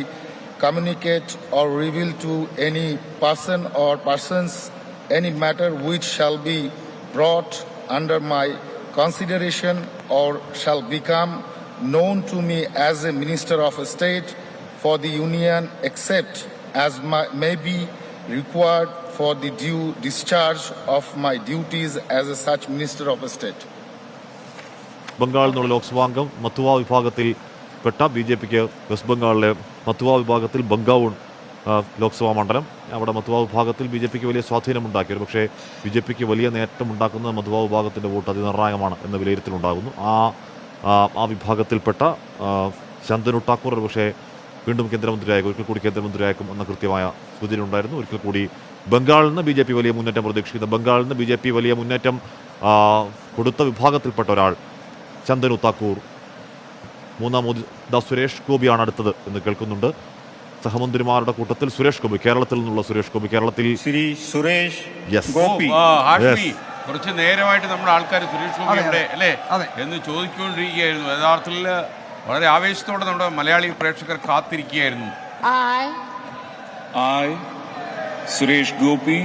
communicate or reveal to any person or persons any matter which shall be brought under my consideration or shall become known to me as a Minister of State for the Union, except as may be required for the due discharge of my duties as a such Minister of State. ബംഗാളിൽ നിന്നുള്ള ലോക്സഭാംഗം മത്തുവ വിഭാഗത്തിൽ പെട്ട BJPക്ക് west ബംഗാളിലെ മത്തുവ വിഭാഗത്തിൽ ബംഗാവൂൺ ലോക്സഭാ മണ്ഡലം, അവിടെ മത്തുവ വിഭാഗത്തിൽ BJPക്ക് വലിയ സ്വാധീനമുണ്ടാക്കി. പക്ഷേ BJPക്ക് വലിയ നേട്ടമുണ്ടാക്കുന്നത് മത്തുവ വിഭാഗത്തിൻ്റെ വോട്ട് അതിനിർണായകമാണ് എന്ന വിലയിരുത്തലുണ്ടാകുന്നു. ആ വിഭാഗത്തിൽപ്പെട്ട ശാന്തനു ഠാക്കൂർ പക്ഷേ വീണ്ടും കേന്ദ്രമന്ത്രിയായേക്കും, ഒരിക്കൽ കൂടി കേന്ദ്രമന്ത്രിയായേക്കും എന്ന കൃത്യമായ സൂചന ഉണ്ടായിരുന്നു. ഒരിക്കൽ കൂടി ബംഗാളിൽ നിന്ന് BJP വലിയ മുന്നേറ്റം പ്രതീക്ഷിക്കുന്നു. ബംഗാളിൽ നിന്ന് BJP വലിയ മുന്നേറ്റം കൊടുത്ത വിഭാഗത്തിൽപ്പെട്ട ഒരാൾ ശാന്തനു ഠാക്കൂർ. മൂന്നാമത് സുരേഷ് ഗോപിയാണ് അടുത്തത് എന്ന് കേൾക്കുന്നുണ്ട്. സഹമന്ത്രിമാരുടെ കൂട്ടത്തിൽ സുരേഷ് ഗോപി, കേരളത്തിൽ നിന്നുള്ള സുരേഷ് ഗോപി. കേരളത്തിൽ श्री सुरेश ഗോപി. കുറച്ച് നേരമായിട്ട് നമ്മുടെ ആൾക്കാർ സുരേഷ് ഗോപി എവിടെ അല്ലേ എന്ന് ചോദിച്ചുകൊണ്ടിരിക്കുകയായിരുന്നു. യഥാർത്ഥത്തിൽ വളരെ ആവേശത്തോടെ നമ്മുടെ മലയാളി പ്രേക്ഷകർ കാത്തിരിക്കുകയായിരുന്നു. I, Suresh Gopi,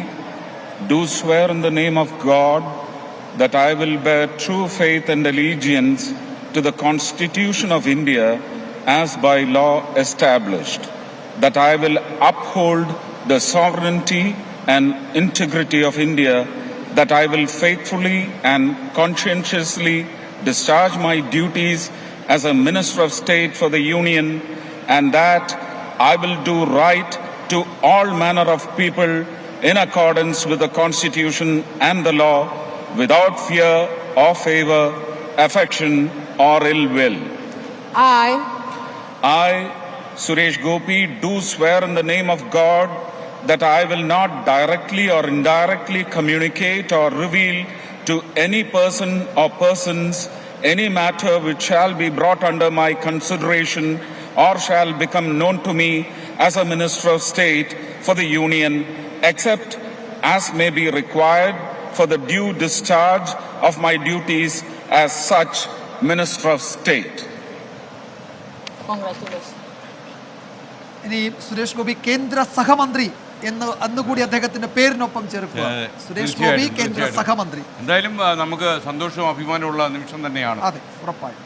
do swear in the name of God that I will bear true faith and allegiance to the Constitution of India as by law established, that I will uphold the sovereignty and integrity of India, that I will faithfully and conscientiously discharge my duties as a Minister of State for the Union, and that I will do right to all manner of people in accordance with the Constitution and the law, without fear or favor, affection or ill will. I, Suresh Gopi, do swear in the name of God that I will not directly or indirectly communicate or reveal to any person or persons any matter which shall be brought under my consideration or shall become known to me as a Minister of State for the Union, except as may be required for the due discharge of my duties as such Minister of State. Congratulations. ഇനി സുരേഷ് ഗോപി കേന്ദ്ര സഹമന്ത്രി എന്ന് അന്നുകൂടി അദ്ദേഹത്തിന്റെ പേരിനൊപ്പം ചേർക്കുക. സുരേഷ് ഗോപി കേന്ദ്ര സഹമന്ത്രി. എന്തായാലും നമുക്ക് സന്തോഷവും അഭിമാനമുള്ള നിമിഷം തന്നെയാണ്. അതെ, ഉറപ്പായും.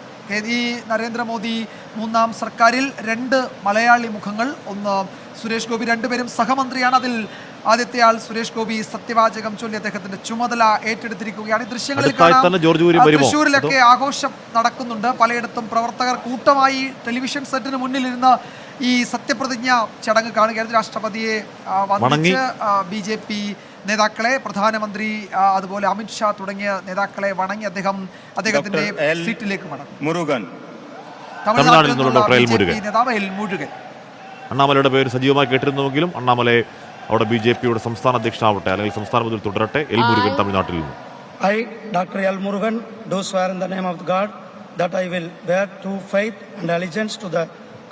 ഈ നരേന്ദ്രമോദി മൂന്നാം സർക്കാരിൽ രണ്ട് മലയാളി മുഖങ്ങൾ, ഒന്ന് സുരേഷ് ഗോപി, രണ്ടുപേരും സഹമന്ത്രിയാണ്. അതിൽ ആദ്യത്തെ ആൾ സുരേഷ് ഗോപി സത്യവാചകം ചൊല്ലി അദ്ദേഹത്തിന്റെ ചുമതല ഏറ്റെടുത്തിരിക്കുകയാണ്. ഈ ദൃശ്യങ്ങളിൽ അടുത്തായി തന്നെ ജോർജ് കുര്യൻ വരുമോ? തൃശ്ശൂരിലൊക്കെ ആഘോഷം നടക്കുന്നുണ്ട്. പലയിടത്തും പ്രവർത്തകർ കൂട്ടമായി ടെലിവിഷൻ സെറ്റിന് മുന്നിലിരുന്ന് ഈ സത്യപ്രതിജ്ഞ ചടങ്ങ് കാണുകയായിരുന്നു. രാഷ്ട്രപതിയെ വന്ദിച്ച് BJP നേതാക്കളെ, പ്രധാനമന്ത്രി, അതുപോലെ അമിത്ഷാ തുടങ്ങിയ നേതാക്കളെ വണങ്ങി അദ്ദേഹത്തിന്റെ സീറ്റിലേക്ക് മടങ്ങും. തമിഴ്നാട്ടിൽ നിന്നുള്ള BJP നേതാവ് എൽ മുരുകൻ. അണ്ണാമലയുടെ പേര് സജീവമായി കേട്ടിരുന്നുവെങ്കിലും അണ്ണാമലയെ അവിടെ BJPയുടെ സംസ്ഥാന അധ്യക്ഷനാവട്ടെ അല്ലെങ്കിൽ സംസ്ഥാന മുതൽ തുടരട്ടെ. എൽ മുരുകൻ തമിഴ്നാട്ടിൽ നിന്ന്. I, Dr. L. Murugan, do swear in the name of God that I will bear true faith and allegiance to the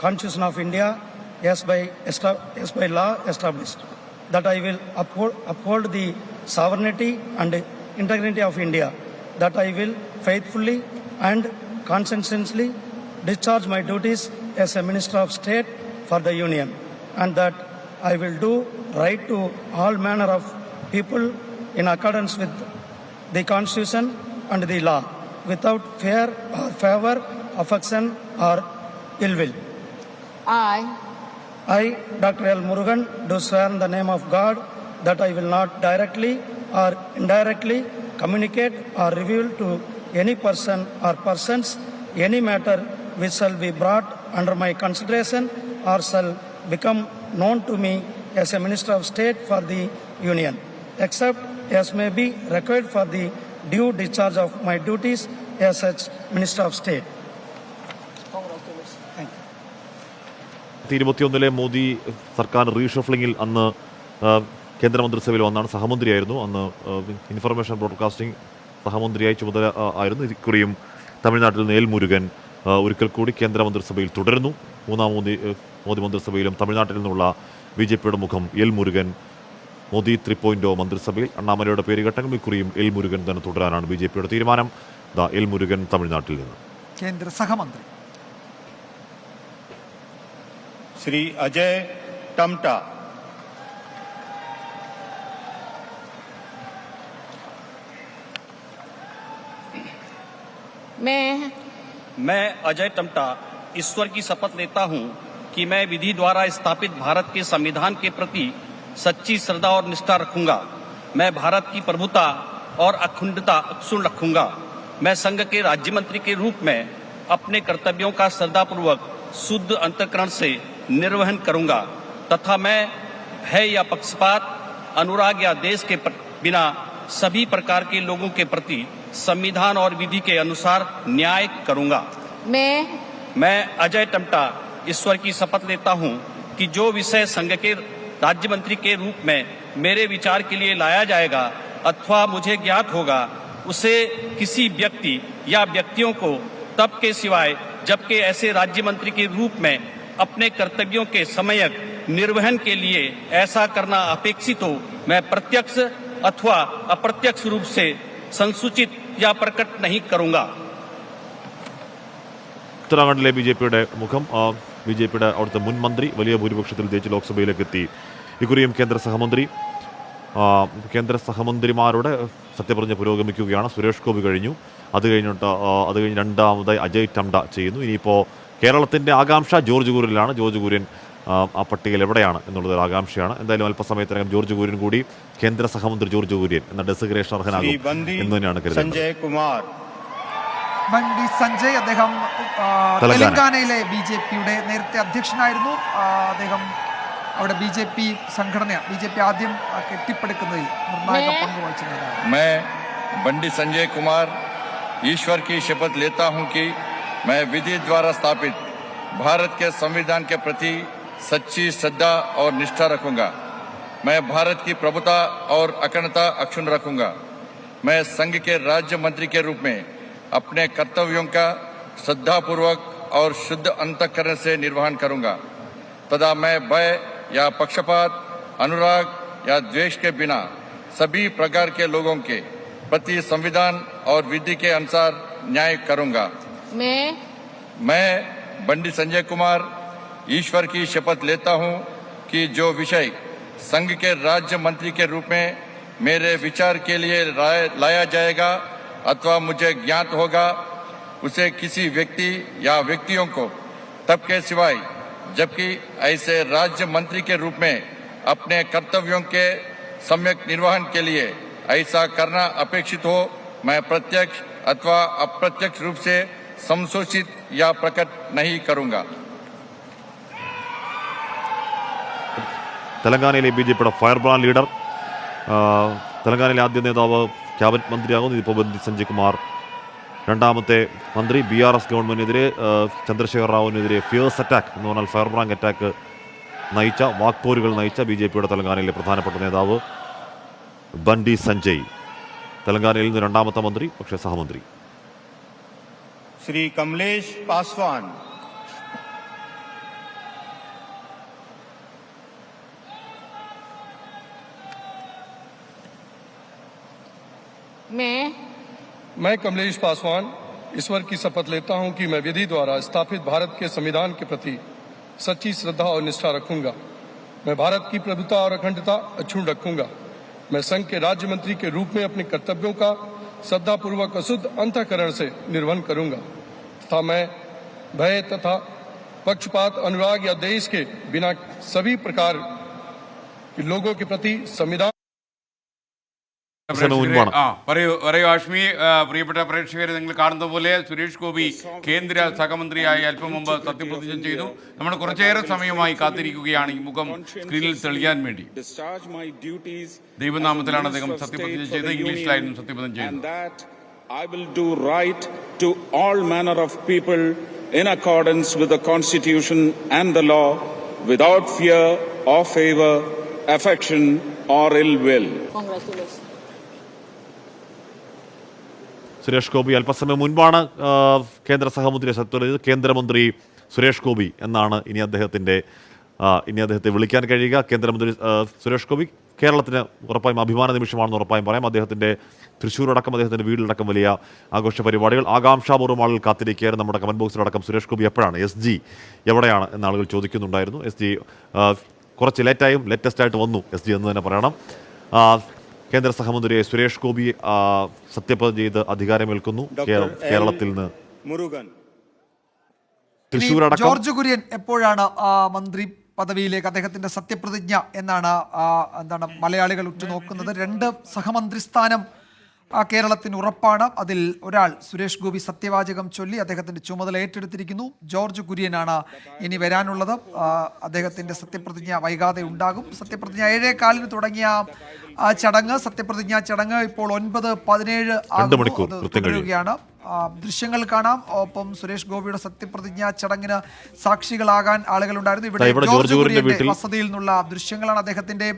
Constitution of India as by law established, that I will uphold the sovereignty and integrity of India, that I will faithfully and conscientiously discharge my duties as a Minister of State for the Union, and that I will do right to all manner of people in accordance with the Constitution and the law, without fear or favor, affection or ill will. I, Dr. L. Murugan, do swear in the name of God that I will not directly or indirectly communicate or reveal to any person or persons any matter which shall be brought under my consideration or shall become known to me as a Minister of State for the Union, except as may be required for the due discharge of my duties as such Minister of State. 2021 Modi സർക്കാർ റീഷഫ്ലിങ്ങിൽ അന്ന് കേന്ദ്രമന്ത്രിസഭയിൽ വന്നാണ്, സഹമന്ത്രിയായിരുന്നു. അന്ന് information broadcasting സഹമന്ത്രിയായി ചുമതല ആയിരുന്നു. ഇക്കുറിയും തമിഴ്നാട്ടിൽ നിന്ന് L Murugan ഒരിക്കൽ കൂടി കേന്ദ്രമന്ത്രിസഭയിൽ തുടരുന്നു. മൂന്നാം മോദി മന്ത്രിസഭയിലും തമിഴ്നാട്ടിൽ നിന്നുള്ള BJPയുടെ മുഖം എൽ മുരുകൻ. മോദി 3.0 മന്ത്രിസഭയിൽ അണ്ണാമലയുടെ പേര് കേട്ടെങ്കിലും ഇക്കുറിയും എൽ മുരുകൻ തന്നെ തുടരാനാണ് BJPയുടെ തീരുമാനം. എൽ മുരുകൻ തമിഴ്നാട്ടിൽ നിന്ന്. കേന്ദ്ര സഹമന്ത്രി श्री अजय टमटा। मैं अजय टमटा ईश्वर की शपथ लेता हूं कि मैं विधि द्वारा स्थापित भारत के संविधान के प्रति सच्ची श्रद्धा और निष्ठा रखूंगा। मैं भारत की प्रभुता और अखंडता अक्षुण्ण रखूंगा। मैं संघ के राज्य मंत्री के रूप में अपने कर्तव्यों का श्रद्धापूर्वक शुद्ध अंतःकरण से निर्वहन करूंगा तथा मैं भय या पक्षपात, अनुराग या देश के बिना सभी प्रकार के लोगों के प्रति संविधान और विधि के अनुसार न्याय करूंगा। मैं अजय टमटा ईश्वर की शपथ लेता हूं कि जो विषय संघ के राज्य मंत्री के रूप में मेरे विचार के लिए लाया जाएगा अथवा मुझे ज्ञात होगा, उसे किसी व्यक्ति या व्यक्तियों को तब के सिवाय जबकि ऐसे राज्य मंत्री के रूप में अपने कर्तव्यों के समयक निर्वहन के लिए ऐसा करना अपेक्षित हो, मैं प्रत्यक्ष अथवा अप्रत्यक्ष रूप से संसूचित या प्रकट नहीं करूंगा. ഉത്തരാഖണ്ഡിലെ BJPയുടെ മുഖം, BJPയുടെ അവിടുത്തെ മുൻ മന്ത്രി വലിയ ഭൂരിപക്ഷത്തിൽ ജയിച്ച് ലോക്സഭയിലേക്ക് എത്തി. ഇക്കുറിയും കേന്ദ്ര സഹമന്ത്രിമാരുടെ സത്യപ്രതിജ്ഞ പുരോഗമിക്കുകയാണ്. സുരേഷ് ഗോപി കഴിഞ്ഞു. അത് കഴിഞ്ഞ് രണ്ടാമതായി അജയ് ടംഡ ചെയ്യുന്നു. ഇനിയിപ്പോൾ കേരളത്തിൻ്റെ ആകാംക്ഷ ജോർജ് കുര്യനിലാണ്. ജോർജ് കുര്യൻ ആ പട്ടികയിൽ എവിടെയാണ് എന്നുള്ളത് ആകാംക്ഷയാണ്. എന്തായാലും അല്പസമയത്തിനകം ജോർജ് കുര്യൻ കൂടി കേന്ദ്ര സഹമന്ത്രി ജോർജ് കുര്യൻ എന്ന ഡെസിഗ്നേഷൻ അർഹനാകും എന്ന് തന്നെയാണ് കരുതുന്നത്. ബണ്ടി സഞ്ജയ്, അദ്ദേഹം തെലങ്കാനയിലെ BJPയുടെ നേരത്തെ അധ്യക്ഷനായിരുന്നു. അദ്ദേഹം അവിടെ BJP ആദ്യം കെട്ടിപ്പടുക്കുന്നതിൽ നിർണായക പങ്ക് വഹിച്ച നേതാവ്. मैं बंडी संजय कुमार ईश्वर की शपथ लेता हूं कि मैं विधि द्वारा स्थापित भारत के संविधान के प्रति सच्ची श्रद्धा और निष्ठा रखूंगा। मैं भारत की प्रभुता और अखंडता अक्षुण्ण रखूंगा। मैं संघ के राज्य मंत्री के रूप में अपने कर्तव्यों का श्रद्धापूर्वक और शुद्ध अंतःकरण से निर्वहन करूंगा तथा मैं भय या पक्षपात, अनुराग या द्वेष के बिना सभी प्रकार के लोगों के प्रति संविधान और विधि के अनुसार न्याय करूंगा। मैं बंडी संजय कुमार ईश्वर की शपथ लेता हूं कि जो विषय संघ के राज्य मंत्री के रूप में मेरे विचार के लिए लाया जाएगा अथवा मुझे ज्ञात होगा, उसे किसी व्यक्ति या व्यक्तियों को तब के सिवाय जबकि ऐसे राज्य मंत्री के रूप में अपने कर्तव्यों के सम्यक निर्वहन के लिए ऐसा करना अपेक्षित हो, मैं प्रत्यक्ष अथवा अप्रत्यक्ष रूप से संशोधित या प्रकट नहीं करूंगा। തെലങ്കാനയിലെ BJPയുടെ ഫയർ ബ്രാൻഡ് ലീഡർ, തെലങ്കാനയിലെ ആദ്യ നേതാവ്, ക്യാബിനറ്റ് മന്ത്രിയാകുന്നു ഇപ്പോൾ ബന്ദി സഞ്ജയ് കുമാർ. രണ്ടാമത്തെ മന്ത്രി. BRS ഗവൺമെൻറ്റിനെതിരെ ചന്ദ്രശേഖർ റാവുവിനെതിരെ ഫിയേഴ്സ് അറ്റാക്ക് എന്ന് പറഞ്ഞാൽ ഫയർ ബ്രാൻഡ് അറ്റാക്ക് നയിച്ച, വാക്പോരുകൾ നയിച്ച BJPയുടെ തെലങ്കാനയിലെ പ്രധാനപ്പെട്ട നേതാവ് ബണ്ടി സഞ്ജയ്. തെലങ്കാനയിൽ നിന്ന് രണ്ടാമത്തെ മന്ത്രി, പക്ഷേ സഹമന്ത്രി. श्री कमलेश पासवान, मैं कमलेश पासवान ईश्वर की शपथ लेता हूं कि मैं विधि द्वारा स्थापित भारत के संविधान के प्रति सच्ची श्रद्धा और निष्ठा रखूंगा। मैं भारत की प्रभुता और अखंडता अक्षुण्ण रखूंगा। मैं संघ के राज्य मंत्री के रूप में अपने कर्तव्यों का श्रद्धापूर्वक अशुद्ध अंतःकरण से निर्वहन करूंगा तथा मैं भय तथा पक्षपात, अनुराग या देश के बिना सभी प्रकार के लोगों के प्रति संविधान പറയൂ ആഷ്മി. പ്രിയപ്പെട്ട പ്രേക്ഷകരെ, നിങ്ങൾ കാണുന്ന പോലെ സുരേഷ് ഗോപി കേന്ദ്ര സഹമന്ത്രിയായി അല്പം മുമ്പ് സത്യപ്രതിജ്ഞ ചെയ്തു. നമ്മൾ കുറച്ചേറെ സമയമായി കാത്തിരിക്കുകയാണ് ഈ മുഖം സ്ക്രീനിൽ തെളിയാൻ വേണ്ടി. ദൈവനാമത്തിലാണ് അദ്ദേഹം സത്യപ്രതിജ്ഞ ചെയ്തത്. ഇംഗ്ലീഷിലായിരുന്നു സത്യപ്രതിജ്ഞ ചെയ്തത്. I will do right to all manner of people in accordance with the Constitution and the law, without fear or favor, affection or ill will. Congratulations. Suresh Gopi അല്പസമയം മുൻപാണ് കേന്ദ്ര സഹമന്ത്രി സത്യപ്രതിജ്ഞ. കേന്ദ്രമന്ത്രി സുരേഷ് ഗോപി എന്നാണ് ഇനി അദ്ദേഹത്തെ വിളിക്കാൻ കഴിയുക. കേന്ദ്രമന്ത്രി സുരേഷ് ഗോപി കേരളത്തിന് ഉറപ്പായും അഭിമാന നിമിഷമാണെന്ന് ഉറപ്പായും പറയാം. അദ്ദേഹത്തിൻ്റെ തൃശ്ശൂരടക്കം, അദ്ദേഹത്തിൻ്റെ വീട്ടിലടക്കം വലിയ ആഘോഷ പരിപാടികൾ, ആകാംക്ഷാപൂർവ്വം ആളുകൾ കാത്തിരിക്കുകയായിരുന്നു. നമ്മുടെ കമൻറ്റ് ബോക്സിലടക്കം സുരേഷ് ഗോപി എപ്പോഴാണ്, SG എവിടെയാണ് എന്ന ആളുകൾ ചോദിക്കുന്നുണ്ടായിരുന്നു. SG കുറച്ച് ലേറ്റസ്റ്റായിട്ട് വന്നു SG എന്ന് തന്നെ പറയണം. കേന്ദ്ര സഹമന്ത്രിയെ സുരേഷ് ഗോപി സത്യപ്രതിജ്ഞ ചെയ്ത് അധികാരമേൽക്കുന്നു. കേരളത്തിൽ നിന്ന് തൃശ്ശൂരടക്കം. ജോർജ് കുര്യൻ എപ്പോഴാണ് മന്ത്രി പദവിയിലേക്ക്, അദ്ദേഹത്തിന്റെ സത്യപ്രതിജ്ഞ എന്താണ് മലയാളികൾ ഉറ്റുനോക്കുന്നത്. 2 സഹമന്ത്രി സ്ഥാനം കേരളത്തിന് ഉറപ്പാണ്. അതിൽ ഒരാൾ സുരേഷ് ഗോപി സത്യവാചകം ചൊല്ലി അദ്ദേഹത്തിന്റെ ചുമതല ഏറ്റെടുത്തിരിക്കുന്നു. ജോർജ് കുര്യനാണ് ഇനി വരാനുള്ളത്. അദ്ദേഹത്തിന്റെ സത്യപ്രതിജ്ഞ വൈകാതെ ഉണ്ടാകും. സത്യപ്രതിജ്ഞ 7:15 തുടങ്ങിയ സത്യപ്രതിജ്ഞാ ചടങ്ങ് ഇപ്പോൾ 9:17 തുടരുകയാണ്. ദൃശ്യങ്ങൾ കാണാം. ഒപ്പം സുരേഷ് ഗോപിയുടെ സത്യപ്രതിജ്ഞാ ചടങ്ങിന് സാക്ഷികളാകാൻ ആളുകളുണ്ടായിരുന്നു. ഇവിടെ ജോർജ് കുര്യന്റെ വസതിയിൽ നിന്നുള്ള ദൃശ്യങ്ങളാണ്. അദ്ദേഹത്തിന്റെ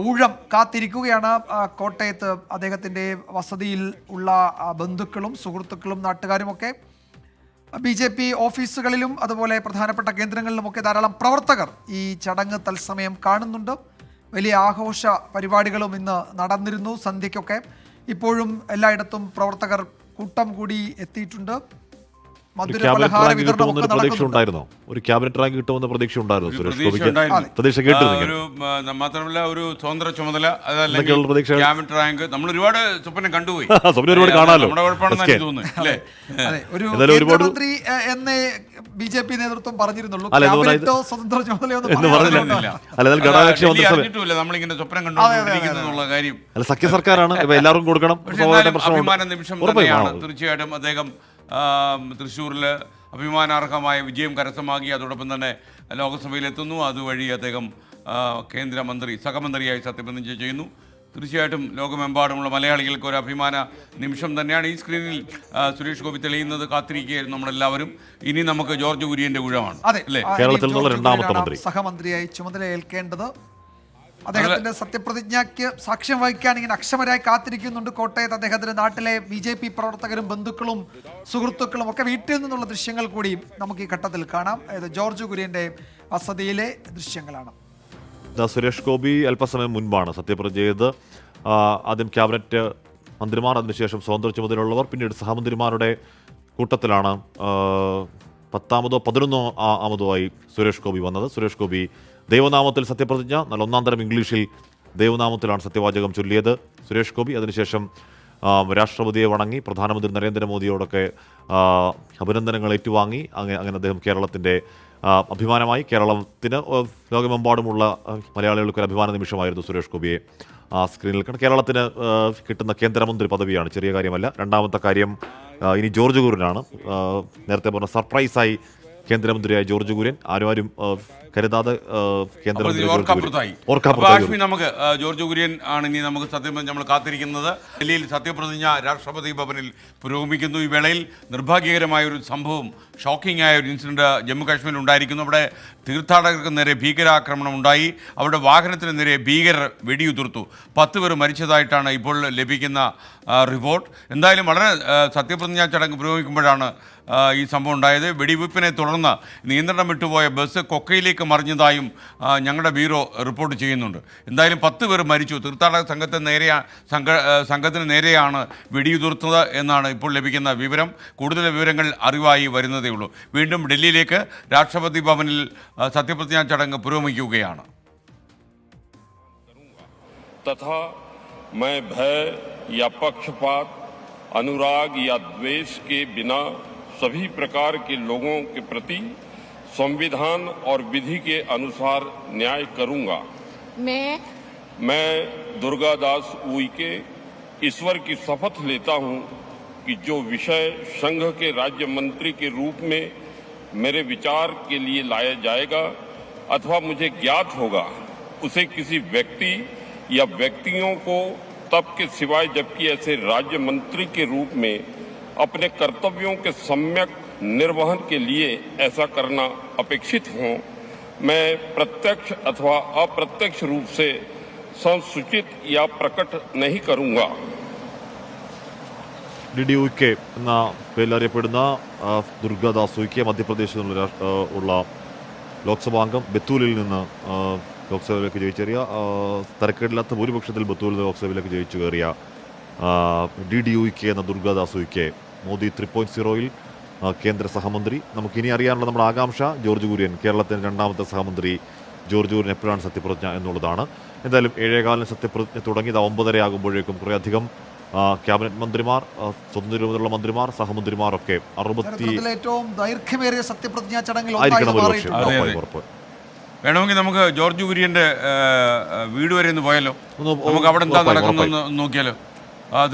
ഊഴം കാത്തിരിക്കുകയാണ്. കോട്ടയത്ത് അദ്ദേഹത്തിൻ്റെ വസതിയിൽ ഉള്ള ബന്ധുക്കളും സുഹൃത്തുക്കളും നാട്ടുകാരുമൊക്കെ, BJP ഓഫീസുകളിലും അതുപോലെ പ്രധാനപ്പെട്ട കേന്ദ്രങ്ങളിലുമൊക്കെ ധാരാളം പ്രവർത്തകർ ഈ ചടങ്ങ് തത്സമയം കാണുന്നുണ്ട്. വലിയ ആഘോഷ പരിപാടികളും ഇന്ന് നടന്നിരുന്നു. സന്ധ്യയ്ക്കൊക്കെ ഇപ്പോഴും എല്ലായിടത്തും പ്രവർത്തകർ കൂട്ടം കൂടി എത്തിയിട്ടുണ്ട്. ഒരു ക്യാബിനറ്റ് റാങ്ക് കിട്ടുമെന്ന പ്രതീക്ഷ ഉണ്ടായിരുന്നു സുരേഷ് ഗോപിക്ക്. പ്രതീക്ഷ കേട്ടിരുന്നു. മാത്രമല്ല ഒരു സ്വതന്ത്ര ചുമതല, ക്യാബിനറ്റ് റാങ്ക് നമ്മൾ ഒരുപാട് സ്വപ്നം കണ്ടുപോയി. ഒരുപാട് കാണാലോ. മുഖ്യമന്ത്രി എന്ന് BJP നേതൃത്വം പറഞ്ഞിരുന്നുള്ളൂ. സ്വതന്ത്ര നമ്മളിങ്ങനെ സ്വപ്നം കണ്ടുകൊണ്ടിരിക്കുന്ന കാര്യം സഖ്യ സർക്കാരാണ്, എല്ലാവർക്കും കൊടുക്കണം. അഭിമാന നിമിഷം തന്നെയാണ് തീർച്ചയായിട്ടും. അദ്ദേഹം തൃശ്ശൂരിൽ അഭിമാനാർഹമായ വിജയം കരസ്ഥമാക്കി. അതോടൊപ്പം തന്നെ ലോക്സഭയിലെത്തുന്നു. അതുവഴി അദ്ദേഹം കേന്ദ്രമന്ത്രി സഹമന്ത്രിയായി സത്യപ്രതിജ്ഞ ചെയ്യുന്നു. തീർച്ചയായിട്ടും ലോകമെമ്പാടുമുള്ള മലയാളികൾക്ക് ഒരു അഭിമാന നിമിഷം തന്നെയാണ്. ഈ സ്ക്രീനിൽ സുരേഷ് ഗോപി തെളിയുന്നത് കാത്തിരിക്കുകയായിരുന്നു നമ്മളെല്ലാവരും. ഇനി നമുക്ക് ജോർജ് കുര്യന്റെ ഊഴമാണ് കേരളത്തിൽ നിന്നുള്ള രണ്ടാമത്തെ മന്ത്രി സഹമന്ത്രിയായി ചുമതല ഏൽക്കേണ്ടത്. അദ്ദേഹത്തിന്റെ സത്യപ്രതിജ്ഞയ്ക്ക് സാക്ഷ്യം വഹിക്കാൻ ഇങ്ങനെ അക്ഷമരായി കാത്തിരിക്കുന്നുണ്ട് കോട്ടയത്ത്. അദ്ദേഹത്തിന്റെ നാട്ടിലെ BJP പ്രവർത്തകരും ബന്ധുക്കളും സുഹൃത്തുക്കളും ഒക്കെ വീട്ടിൽ നിന്നുള്ള ദൃശ്യങ്ങൾ കൂടി നമുക്ക് ഈ ഘട്ടത്തിൽ കാണാം. ജോർജ് കുര്യന്റെ വസതിയിലെ ദൃശ്യങ്ങളാണ്. സുരേഷ് ഗോപി അല്പസമയം മുൻപാണ് സത്യപ്രതിജ്ഞ ചെയ്തത്. ആദ്യം ക്യാബിനറ്റ് മന്ത്രിമാർ, അതിനുശേഷം സ്വതന്ത്ര ചുമതലയുള്ളവർ, പിന്നീട് സഹമന്ത്രിമാരുടെ കൂട്ടത്തിലാണ് 10-ാമതോ 11-ാമതോ ആയി സുരേഷ് ഗോപി വന്നത്. സുരേഷ് ഗോപി ദൈവനാമത്തിൽ സത്യപ്രതിജ്ഞ, നല്ല ഒന്നാം തരം ഇംഗ്ലീഷിൽ ദൈവനാമത്തിലാണ് സത്യവാചകം ചൊല്ലിയത് സുരേഷ് ഗോപി. അതിനുശേഷം രാഷ്ട്രപതിയെ വണങ്ങി പ്രധാനമന്ത്രി നരേന്ദ്രമോദിയോടൊക്കെ അഭിനന്ദനങ്ങൾ ഏറ്റുവാങ്ങി. അങ്ങനെ അദ്ദേഹം കേരളത്തിൻ്റെ അഭിമാനമായി. കേരളത്തിന് ലോകമെമ്പാടുമുള്ള മലയാളികൾക്ക് ഒരു അഭിമാന നിമിഷമായിരുന്നു സുരേഷ് ഗോപിയെ സ്ക്രീനിൽ കണ്ട്. കേരളത്തിന് കിട്ടുന്ന കേന്ദ്രമന്ത്രി പദവിയാണ്, ചെറിയ കാര്യമല്ല. രണ്ടാമത്തെ കാര്യം ഇനി ജോർജ് കുര്യനാണ്. നേരത്തെ പറഞ്ഞ സർപ്രൈസായി കേന്ദ്രമന്ത്രിയായ ജോർജ് കുര്യൻ, ആരും കരുതാതെ കേന്ദ്രമന്ത്രി നമുക്ക് ജോർജ് കുര്യൻ ആണ് ഇനി നമുക്ക് സത്യം നമ്മൾ കാത്തിരിക്കുന്നത്. ഡൽഹിയിൽ സത്യപ്രതിജ്ഞ രാഷ്ട്രപതി ഭവനിൽ പുരോഗമിക്കുന്നു. ഈ വേളയിൽ നിർഭാഗ്യകരമായ ഒരു സംഭവം, ഷോക്കിംഗ് ആയ ഒരു ഇൻസിഡന്റ് ജമ്മു കാശ്മീരിൽ ഉണ്ടായിരിക്കുന്നു. അവിടെ തീർത്ഥാടകർക്ക് നേരെ ഭീകരാക്രമണം ഉണ്ടായി. അവരുടെ വാഹനത്തിന് നേരെ ഭീകരർ വെടിയുതിർത്തു. 10 പേർ മരിച്ചതായിട്ടാണ് ഇപ്പോൾ ലഭിക്കുന്ന റിപ്പോർട്ട്. എന്തായാലും വളരെ സത്യപ്രതിജ്ഞാ ചടങ്ങ് പുരോഗമിക്കുമ്പോഴാണ് ഈ സംഭവം ഉണ്ടായത്. വെടിവെപ്പിനെ തുടർന്ന് നിയന്ത്രണം വിട്ടുപോയ ബസ് കൊക്കയിലേക്ക് മറിഞ്ഞതായും ഞങ്ങളുടെ ബ്യൂറോ റിപ്പോർട്ട് ചെയ്യുന്നുണ്ട്. എന്തായാലും 10 പേർ മരിച്ചു. തീർത്ഥാടക സംഘത്തിന് നേരെയാണ് വെടിയുതിർത്തത് എന്നാണ് ഇപ്പോൾ ലഭിക്കുന്ന വിവരം. കൂടുതൽ വിവരങ്ങൾ അറിവായി വരുന്നതേ ഉള്ളൂ. വീണ്ടും ഡൽഹിയിലേക്ക് രാഷ്ട്രപതി ഭവനിൽ സത്യപ്രതിജ്ഞാ ചടങ്ങ് പുരോഗമിക്കുകയാണ്. तथा मैं भय या पक्षपात, अनुराग या द्वेष के बिना सभी प्रकार के लोगों के प्रति संविधान और विधि के अनुसार न्याय करूंगा। मैं दुर्गादास उइके ईश्वर की शपथ लेता हूं कि जो विषय संघ के राज्य मंत्री के रूप में मेरे विचार के लिए लाया जाएगा अथवा मुझे ज्ञात होगा, उसे किसी व्यक्ति या व्यक्तियों को तब के सिवाय जबकि ऐसे राज्य मंत्री के रूप में अपने कर्तव्यों के सम्यक निर्वहन के लिए ऐसा करना अपेक्षित हो, मैं प्रत्यक्ष अथवा अप्रत्यक्ष रूप से संसूचित या प्रकट नहीं करूंगा. DDUK എന്ന പേരിലറിയപ്പെടുന്ന ദുർഗാദാസ് ഉയ്ക്കെ മധ്യപ്രദേശിൽ ഉള്ള ലോക്സഭാംഗം ബത്തൂലിൽ നിന്ന് ലോക്സഭയിലേക്ക് ജയിച്ചേറിയ തരക്കേടില്ലാത്ത ഭൂരിപക്ഷത്തിൽ ബത്തൂലിൽ ലോക്സഭയിലേക്ക് ജയിച്ചു കയറിയ DDUK എന്ന ദുർഗാദാസ് ഉയ്ക്കെ മോദി 3.0-യിൽ കേന്ദ്ര സഹമന്ത്രി. നമുക്കിനി അറിയാനുള്ള നമ്മുടെ ആകാംക്ഷ ജോർജ് കുര്യൻ, കേരളത്തിൻ്റെ രണ്ടാമത്തെ സഹമന്ത്രി ജോർജ് കുര്യൻ എപ്പോഴാണ് സത്യപ്രതിജ്ഞ എന്നുള്ളതാണ്. എന്തായാലും 7:15 സത്യപ്രതിജ്ഞ തുടങ്ങിയത് 9:30 ആകുമ്പോഴേക്കും കുറേയധികം ക്യാബിനറ്റ് മന്ത്രിമാർ, സ്വതന്ത്ര രൂപത്തിലുള്ള മന്ത്രിമാർ, സഹമന്ത്രിമാരൊക്കെ ഏറ്റവും ദൈർഘ്യമേറിയ സത്യപ്രതിജ്ഞാ ചടങ്ങിൽ ഉറപ്പ്. വേണമെങ്കിൽ നമുക്ക് ജോർജ് കുര്യൻ്റെ വീട് വരെ ഒന്ന് പോയാലോ? നമുക്ക് അവിടെ എന്താ നടക്കുന്നതെന്ന് നോക്കിയാലോ?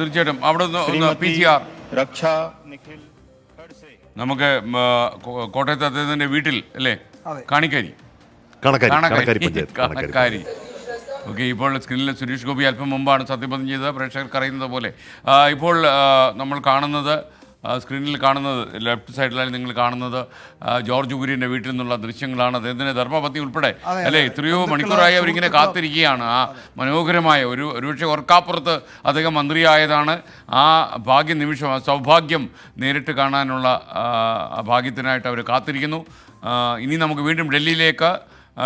തീർച്ചയായിട്ടും അവിടെ ഒന്ന് PCR നമുക്ക് കോട്ടയത്ത് അദ്ദേഹത്തിൻ്റെ വീട്ടിൽ അല്ലേ, കണക്കാരി. ഓക്കെ, ഇപ്പോൾ സ്ക്രീനിൽ സുരേഷ് ഗോപി അല്പം മുമ്പാണ് സത്യപ്രതിജ്ഞ ചെയ്തത്. പ്രേക്ഷകർക്ക് അറിയുന്നത് പോലെ ഇപ്പോൾ നമ്മൾ കാണുന്നത്, സ്ക്രീനിൽ കാണുന്നത് ലെഫ്റ്റ് സൈഡിലായി നിങ്ങൾ കാണുന്നത് ജോർജ് കുര്യൻ്റെ വീട്ടിൽ നിന്നുള്ള ദൃശ്യങ്ങളാണ്. അദ്ദേഹത്തിൻ്റെ ധർമ്മപത്നി ഉൾപ്പെടെ അല്ലേ എത്രയോ മണിക്കൂറായി അവരിങ്ങനെ കാത്തിരിക്കുകയാണ്. ആ മനോഹരമായ ഒരുപക്ഷെ ഓർക്കാപ്പുറത്ത് അദ്ദേഹം മന്ത്രിയായതാണ്. ആ ഭാഗ്യ നിമിഷം, ആ സൗഭാഗ്യം നേരിട്ട് കാണാനുള്ള ഭാഗ്യത്തിനായിട്ട് അവർ കാത്തിരിക്കുന്നു. ഇനി നമുക്ക് വീണ്ടും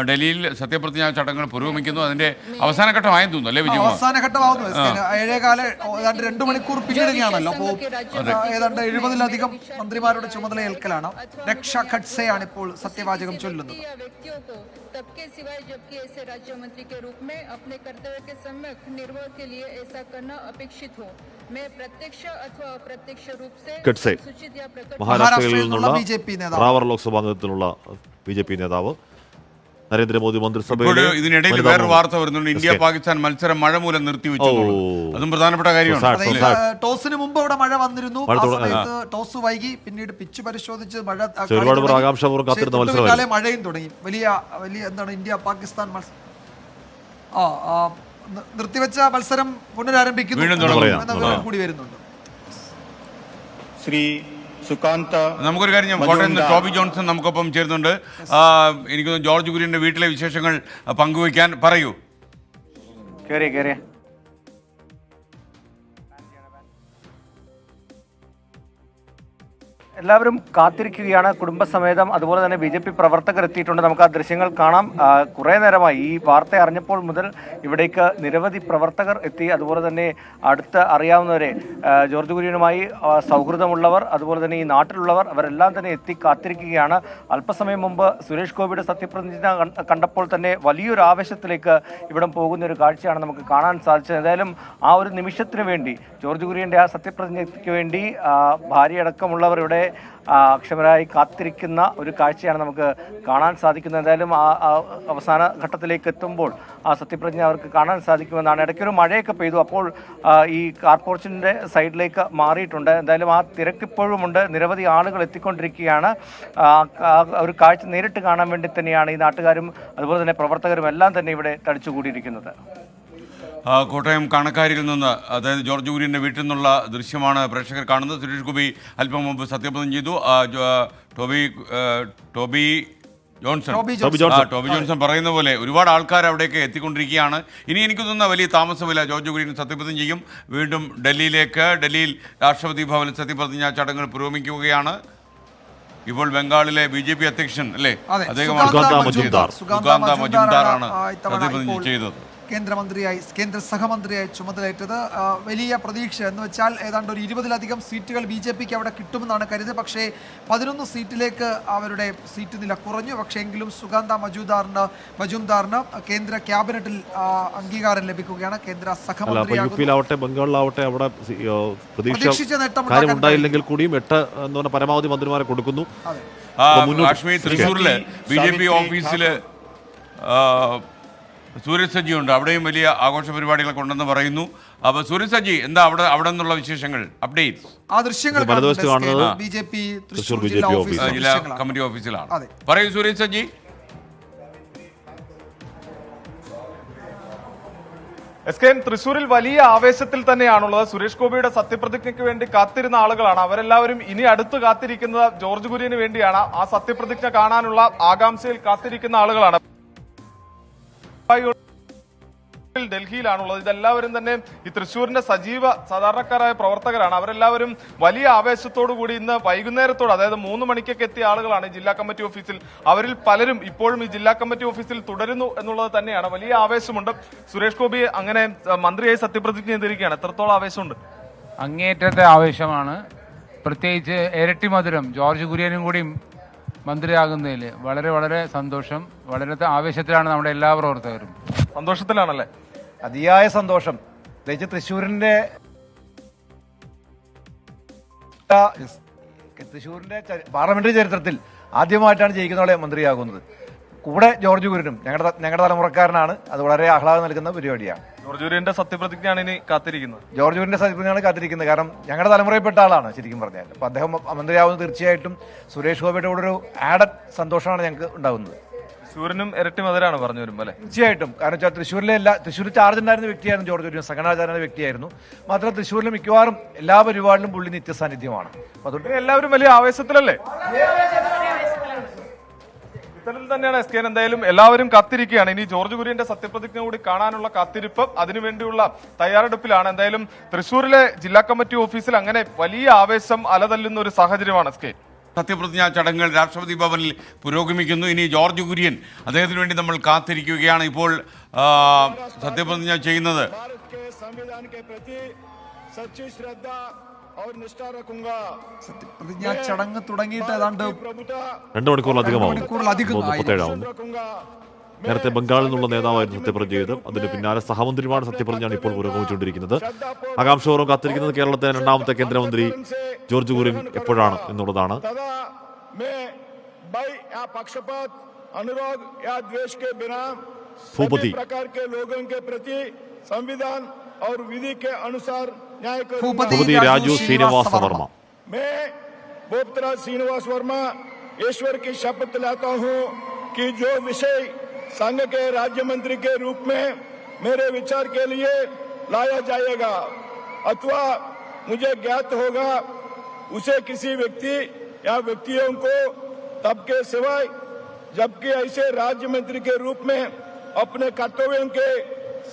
ഡൽഹിയിൽ സത്യപ്രതിജ്ഞാ ചടങ്ങുകൾ പുരോഗമിക്കുന്നു. അതിന്റെ അവസാന ഘട്ടമായെന്ന് തോന്നുന്നു അല്ലേ വിജയകുമാർ? അവസാന ഘട്ടമാകുന്നു. 2 മണിക്കൂർ പിന്നിടുകയാണല്ലോ. അപ്പോൾ ഏതാണ്ട് 70-ലധികം മന്ത്രിമാരുടെ ചുമതല ഏൽക്കലാണ്. രക്ഷാ ഖഡ്സെയാണ് ഇപ്പോൾ സത്യവാചകം ചൊല്ലുന്നത്. तबके सिवाय जबकि ऐसे राज्य मंत्री के रूप में अपने कर्तव्य के सम्यक निर्वाह के लिए ऐसा करना अपेक्षित हो, मैं प्रत्यक्ष अथवा अप्रत्यक्ष रूप से सूचित या प्रकट. മഹാരാഷ്ട്രയിൽ നിന്നുള്ള റാവർ ലോക്സഭാംഗത്തിലുള്ള BJP നേതാവ് നരേന്ദ്രമോദി മന്ത്രിസഭയിൽ. ഇതിനിടയിൽ വേറെ വാർത്ത വരുന്നുണ്ട്. ഇന്ത്യ പാകിസ്ഥാൻ മത്സരം മഴ മൂലം നിർത്തിവെച്ചു. അതും പ്രധാനപ്പെട്ട കാര്യമാണ്. ടോസിന് മുമ്പ് അവിടെ മഴ വന്നിരുന്നു. ടോസ് വൈകി, പിന്നീട് പിച്ച് പരിശോധിച്ച് മഴ മഴയും തുടങ്ങി. വലിയ എന്താണ് ഇന്ത്യ പാകിസ്ഥാൻ നിർത്തിവെച്ച മത്സരം പുനരാരംഭിക്കുന്നു കൂടി വരുന്നുണ്ട്. ശ്രീ നമുക്കൊരു കാര്യം ഞാൻ കോട്ടയം ടോബി ജോൺസൺ നമുക്കൊപ്പം ചേരുന്നുണ്ട്. എനിക്കൊന്ന് ജോർജ് കുര്യൻ്റെ വീട്ടിലെ വിശേഷങ്ങൾ പങ്കുവയ്ക്കാൻ പറയൂ. എല്ലാവരും കാത്തിരിക്കുകയാണ് കുടുംബസമേതം. അതുപോലെ തന്നെ BJP പ്രവർത്തകർ എത്തിയിട്ടുണ്ട്. നമുക്ക് ആ ദൃശ്യങ്ങൾ കാണാം. കുറേ നേരമായി ഈ വാർത്ത അറിഞ്ഞപ്പോൾ മുതൽ ഇവിടേക്ക് നിരവധി പ്രവർത്തകർ എത്തി. അതുപോലെ തന്നെ അടുത്ത് അറിയാവുന്നവരെ, ജോർജ് കുര്യനുമായി സൗഹൃദമുള്ളവർ, അതുപോലെ തന്നെ ഈ നാട്ടിലുള്ളവർ, അവരെല്ലാം തന്നെ എത്തി കാത്തിരിക്കുകയാണ്. അല്പസമയം മുമ്പ് സുരേഷ് ഗോപിയുടെ സത്യപ്രതിജ്ഞ കണ്ടപ്പോൾ തന്നെ വലിയൊരു ആവേശത്തിലേക്ക് ഇവിടെ പോകുന്ന ഒരു കാഴ്ചയാണ് നമുക്ക് കാണാൻ സാധിച്ചത്. എന്തായാലും ആ ഒരു നിമിഷത്തിന് വേണ്ടി, ജോർജ് കുര്യൻ്റെ ആ സത്യപ്രതിജ്ഞയ്ക്ക് വേണ്ടി ഭാര്യയടക്കമുള്ളവർ ഇവിടെ അക്ഷമരായി കാത്തിരിക്കുന്ന ഒരു കാഴ്ചയാണ് നമുക്ക് കാണാൻ സാധിക്കുന്നത്. എന്തായാലും ആ അവസാന ഘട്ടത്തിലേക്ക് എത്തുമ്പോൾ ആ സത്യപ്രതിജ്ഞ അവർക്ക് കാണാൻ സാധിക്കുമെന്നാണ്. ഇടയ്ക്കൊരു മഴയൊക്കെ പെയ്തു, അപ്പോൾ ഈ കാർപോർച്ചിൻ്റെ സൈഡിലേക്ക് മാറിയിട്ടുണ്ട്. എന്തായാലും ആ തിരക്കിപ്പോഴുമുണ്ട്, നിരവധി ആളുകൾ എത്തിക്കൊണ്ടിരിക്കുകയാണ്. ഒരു കാഴ്ച നേരിട്ട് കാണാൻ വേണ്ടി തന്നെയാണ് ഈ നാട്ടുകാരും അതുപോലെ തന്നെ പ്രവർത്തകരും എല്ലാം തന്നെ ഇവിടെ തടിച്ചുകൂടിയിരിക്കുന്നത്. കോട്ടയം കാണക്കാരിൽ നിന്ന്, അതായത് ജോർജ് കുര്യൻ്റെ വീട്ടിൽ നിന്നുള്ള ദൃശ്യമാണ് പ്രേക്ഷകർ കാണുന്നത്. സുരേഷ് ഗോപി അല്പം മുമ്പ് സത്യപ്രതിജ്ഞ ചെയ്തു. ടോബി ജോൺസൺ പറയുന്ന പോലെ ഒരുപാട് ആൾക്കാർ അവിടേക്ക് എത്തിക്കൊണ്ടിരിക്കുകയാണ്. ഇനി എനിക്ക് തോന്നുന്ന വലിയ താമസമില്ല, ജോർജ് കുര്യൻ സത്യപ്രതിജ്ഞ ചെയ്യും. വീണ്ടും ഡൽഹിയിൽ രാഷ്ട്രപതി ഭവനിൽ സത്യപ്രതിജ്ഞാ ചടങ്ങുകൾ പുരോഗമിക്കുകയാണ്. ഇപ്പോൾ ബംഗാളിലെ BJP അധ്യക്ഷൻ അല്ലേ, അദ്ദേഹമാണ് സുഗാന്ത മജുംദാറാണ് സത്യപ്രതിജ്ഞ ചെയ്തത്. കേന്ദ്ര സഹമന്ത്രിയായി ചുമതലയേറ്റത്. വലിയ പ്രതീക്ഷ എന്ന് വെച്ചാൽ ഏതാണ്ട് ഒരു 20-ലധികം സീറ്റുകൾ BJPക്ക് അവിടെ കിട്ടുമെന്നാണ് കരുതുന്നത്. പക്ഷേ 11 സീറ്റിലേക്ക് അവരുടെ സീറ്റ് നില കുറഞ്ഞു. പക്ഷേ എങ്കിലും സുഗാന്ത മജുംദാറിന് കേന്ദ്ര ക്യാബിനറ്റിൽ അംഗീകാരം ലഭിക്കുകയാണ്. കേന്ദ്ര സഹമന്ത്രിയാവട്ടെ ബംഗാളിലാവട്ടെ അവിടെ പ്രതീക്ഷിച്ച നേട്ടം ഉണ്ടായില്ലെങ്കിൽ കൂടിയും 8 എന്ന് പറഞ്ഞ പരമാവധി മന്ത്രിമാരെ കൊടുക്കുന്നു. കാശ്മീർ തൃശ്ശൂരില് BJP ഓഫീസില് സൂരജ് സജ്ജി ഉണ്ട്, അവിടെയും വലിയ ആഘോഷ പരിപാടികളൊക്കെ ഉണ്ടെന്ന് പറയുന്നു. അപ്പോൾ സൂരജ് സജ്ജി, എന്താ അവിടെ നിന്നുള്ള വിശേഷങ്ങൾ, അപ്ഡേറ്റ്സ്? ആ ദൃശ്യങ്ങൾ BJP തൃശ്ശൂർ ജില്ലാ കമ്മിറ്റി ഓഫീസിലാണ്. പറയൂ സൂരജ് സജ്ജി. തൃശ്ശൂരിൽ വലിയ ആവേശത്തിൽ തന്നെയാണുള്ളത്. സുരേഷ് ഗോപിയുടെ സത്യപ്രതിജ്ഞയ്ക്ക് വേണ്ടി കാത്തിരുന്ന ആളുകളാണ് അവരെല്ലാവരും. ഇനി അടുത്ത് കാത്തിരിക്കുന്നത് ജോർജ് കുര്യന് വേണ്ടിയാണ്. ആ സത്യപ്രതിജ്ഞ കാണാനുള്ള ആകാംക്ഷയിൽ കാത്തിരിക്കുന്ന ആളുകളാണ്. ഡൽഹിയിലാണുള്ളത്. ഇതെല്ലാവരും തന്നെ ഈ തൃശ്ശൂരിന്റെ സജീവ സാധാരണക്കാരായ പ്രവർത്തകരാണ്. അവരെല്ലാവരും വലിയ ആവേശത്തോടു കൂടി ഇന്ന് വൈകുന്നേരത്തോട്, അതായത് 3 മണിക്കൊക്കെ എത്തിയ ആളുകളാണ് ജില്ലാ കമ്മിറ്റി ഓഫീസിൽ. അവരിൽ പലരും ഇപ്പോഴും ഈ ജില്ലാ കമ്മിറ്റി ഓഫീസിൽ തുടരുന്നു എന്നുള്ളത് തന്നെയാണ്. വലിയ ആവേശമുണ്ട്. സുരേഷ് ഗോപി അങ്ങനെ മന്ത്രിയായി സത്യപ്രതിജ്ഞ ചെയ്തിരിക്കുകയാണ്. എത്രത്തോളം ആവേശമുണ്ട്? അങ്ങേയറ്റത്തെ ആവേശമാണ്. പ്രത്യേകിച്ച് ഇരട്ടി മധുരം ജോർജ് കുര്യനും കൂടി മന്ത്രിയാകുന്നതിൽ വളരെ വളരെ സന്തോഷം. വളരെ ആവേശത്തിലാണ് നമ്മുടെ എല്ലാ പ്രവർത്തകരും. സന്തോഷത്തിലാണല്ലേ? അതിയായ സന്തോഷം. പ്രത്യേകിച്ച് തൃശ്ശൂരിന്റെ പാർലമെന്ററി ചരിത്രത്തിൽ ആദ്യമായിട്ടാണ് ജയിക്കുന്നവളെ മന്ത്രിയാകുന്നത്. കൂടെ ജോർജ് കുര്യനും ഞങ്ങളുടെ തലമുറക്കാരനാണ്. അത് വളരെ ആഹ്ലാദം നൽകുന്ന പരിപാടിയാണ്. ജോർജ് കുര്യന്റെ സത്യപ്രതിജ്ഞയാണ് ഇനി കാത്തിരിക്കുന്നത്. ജോർജ് കുര്യന്റെ സത്യപ്രതിജ്ഞയാണ് കാത്തിരിക്കുന്നത്. കാരണം ഞങ്ങളുടെ തലമുറയിൽപ്പെട്ട ആളാണ് ശരിക്കും പറഞ്ഞാൽ. അപ്പൊ അദ്ദേഹം മന്ത്രിയാവുന്നത് തീർച്ചയായിട്ടും സുരേഷ് ഗോപിയുടെ കൂടെ ഒരു ആഡഡ് സന്തോഷമാണ് ഞങ്ങൾക്ക് ഉണ്ടാകുന്നത്. തൃശ്ശൂരിനും ഇരട്ടി മധുരാണ് പറഞ്ഞു വരുമ്പോൾ അല്ലെ? തീർച്ചയായിട്ടും. കാരണം വെച്ചാൽ തൃശ്ശൂർ ചാർജ് ഉണ്ടായിരുന്ന വ്യക്തിയായിരുന്നു ജോർജ് കുര്യൻ, സംഘടനാചാരണ വ്യക്തിയായിരുന്നു. മാത്രമല്ല തൃശ്ശൂരിൽ മിക്കവാറും എല്ലാ പരിപാടിയിലും പുള്ളി നിത്യസാന്നിധ്യമാണ്. അതുകൊണ്ട് എല്ലാവരും വലിയ ആവേശത്തിലല്ലേ? ഇത്തരത്തിൽ തന്നെയാണ് SKN. എന്തായാലും എല്ലാവരും കാത്തിരിക്കുകയാണ്. ഇനി ജോർജ് കുര്യന്റെ സത്യപ്രതിജ്ഞ കൂടി കാണാനുള്ള കാത്തിരിപ്പ്, അതിനുവേണ്ടിയുള്ള തയ്യാറെടുപ്പിലാണ്. എന്തായാലും തൃശ്ശൂരിലെ ജില്ലാ കമ്മിറ്റി ഓഫീസിൽ അങ്ങനെ വലിയ ആവേശം അലതല്ലുന്ന ഒരു സാഹചര്യമാണ് SKN. സത്യപ്രതിജ്ഞാ ചടങ്ങുകൾ രാഷ്ട്രപതി ഭവനിൽ പുരോഗമിക്കുന്നു. ഇനി ജോർജ് കുര്യൻ, അദ്ദേഹത്തിന് വേണ്ടി നമ്മൾ കാത്തിരിക്കുകയാണ്. ഇപ്പോൾ സത്യപ്രതിജ്ഞ ചെയ്യുന്നത് സത്യപ്രതിജ്ഞാ ചടങ്ങ് തുടങ്ങിയിട്ട് ഏതാണ്ട് 2 മണിക്കൂറിലധികമാവും. നേരത്തെ ബംഗാളിൽ നിന്നുള്ള നേതാവായിരുന്നു സത്യപ്രതിജ്ഞ ചെയ്ത്. അതിന് പിന്നാലെ സഹമന്ത്രിമാരുടെ സത്യപ്രതിജ്ഞയാണ് ഇപ്പോൾ പുരോഗമിച്ചുകൊണ്ടിരിക്കുന്നത്. ആകാംക്ഷപൂർവ്വം കാത്തിരിക്കുന്നത് കേരളത്തിലെ 2ാമത്തെ കേന്ദ്രമന്ത്രി ജോർജ് കുര്യൻ എപ്പോഴാണ് എന്നുള്ളതാണ്. ഭൂപതി രാജു ശ്രീനിവാസ വർമ്മ. श्रीनिवास वर्मा ईश्वर की शपथ लेता हूं कि जो विषय संघ के राज्य मंत्री के रूप में मेरे विचार के लिए लाया जाएगा अथवा मुझे ज्ञात होगा उसे किसी व्यक्ति या व्यक्तियों को तब के सिवाय जबकि ऐसे राज्य मंत्री के रूप में अपने कर्तव्यों के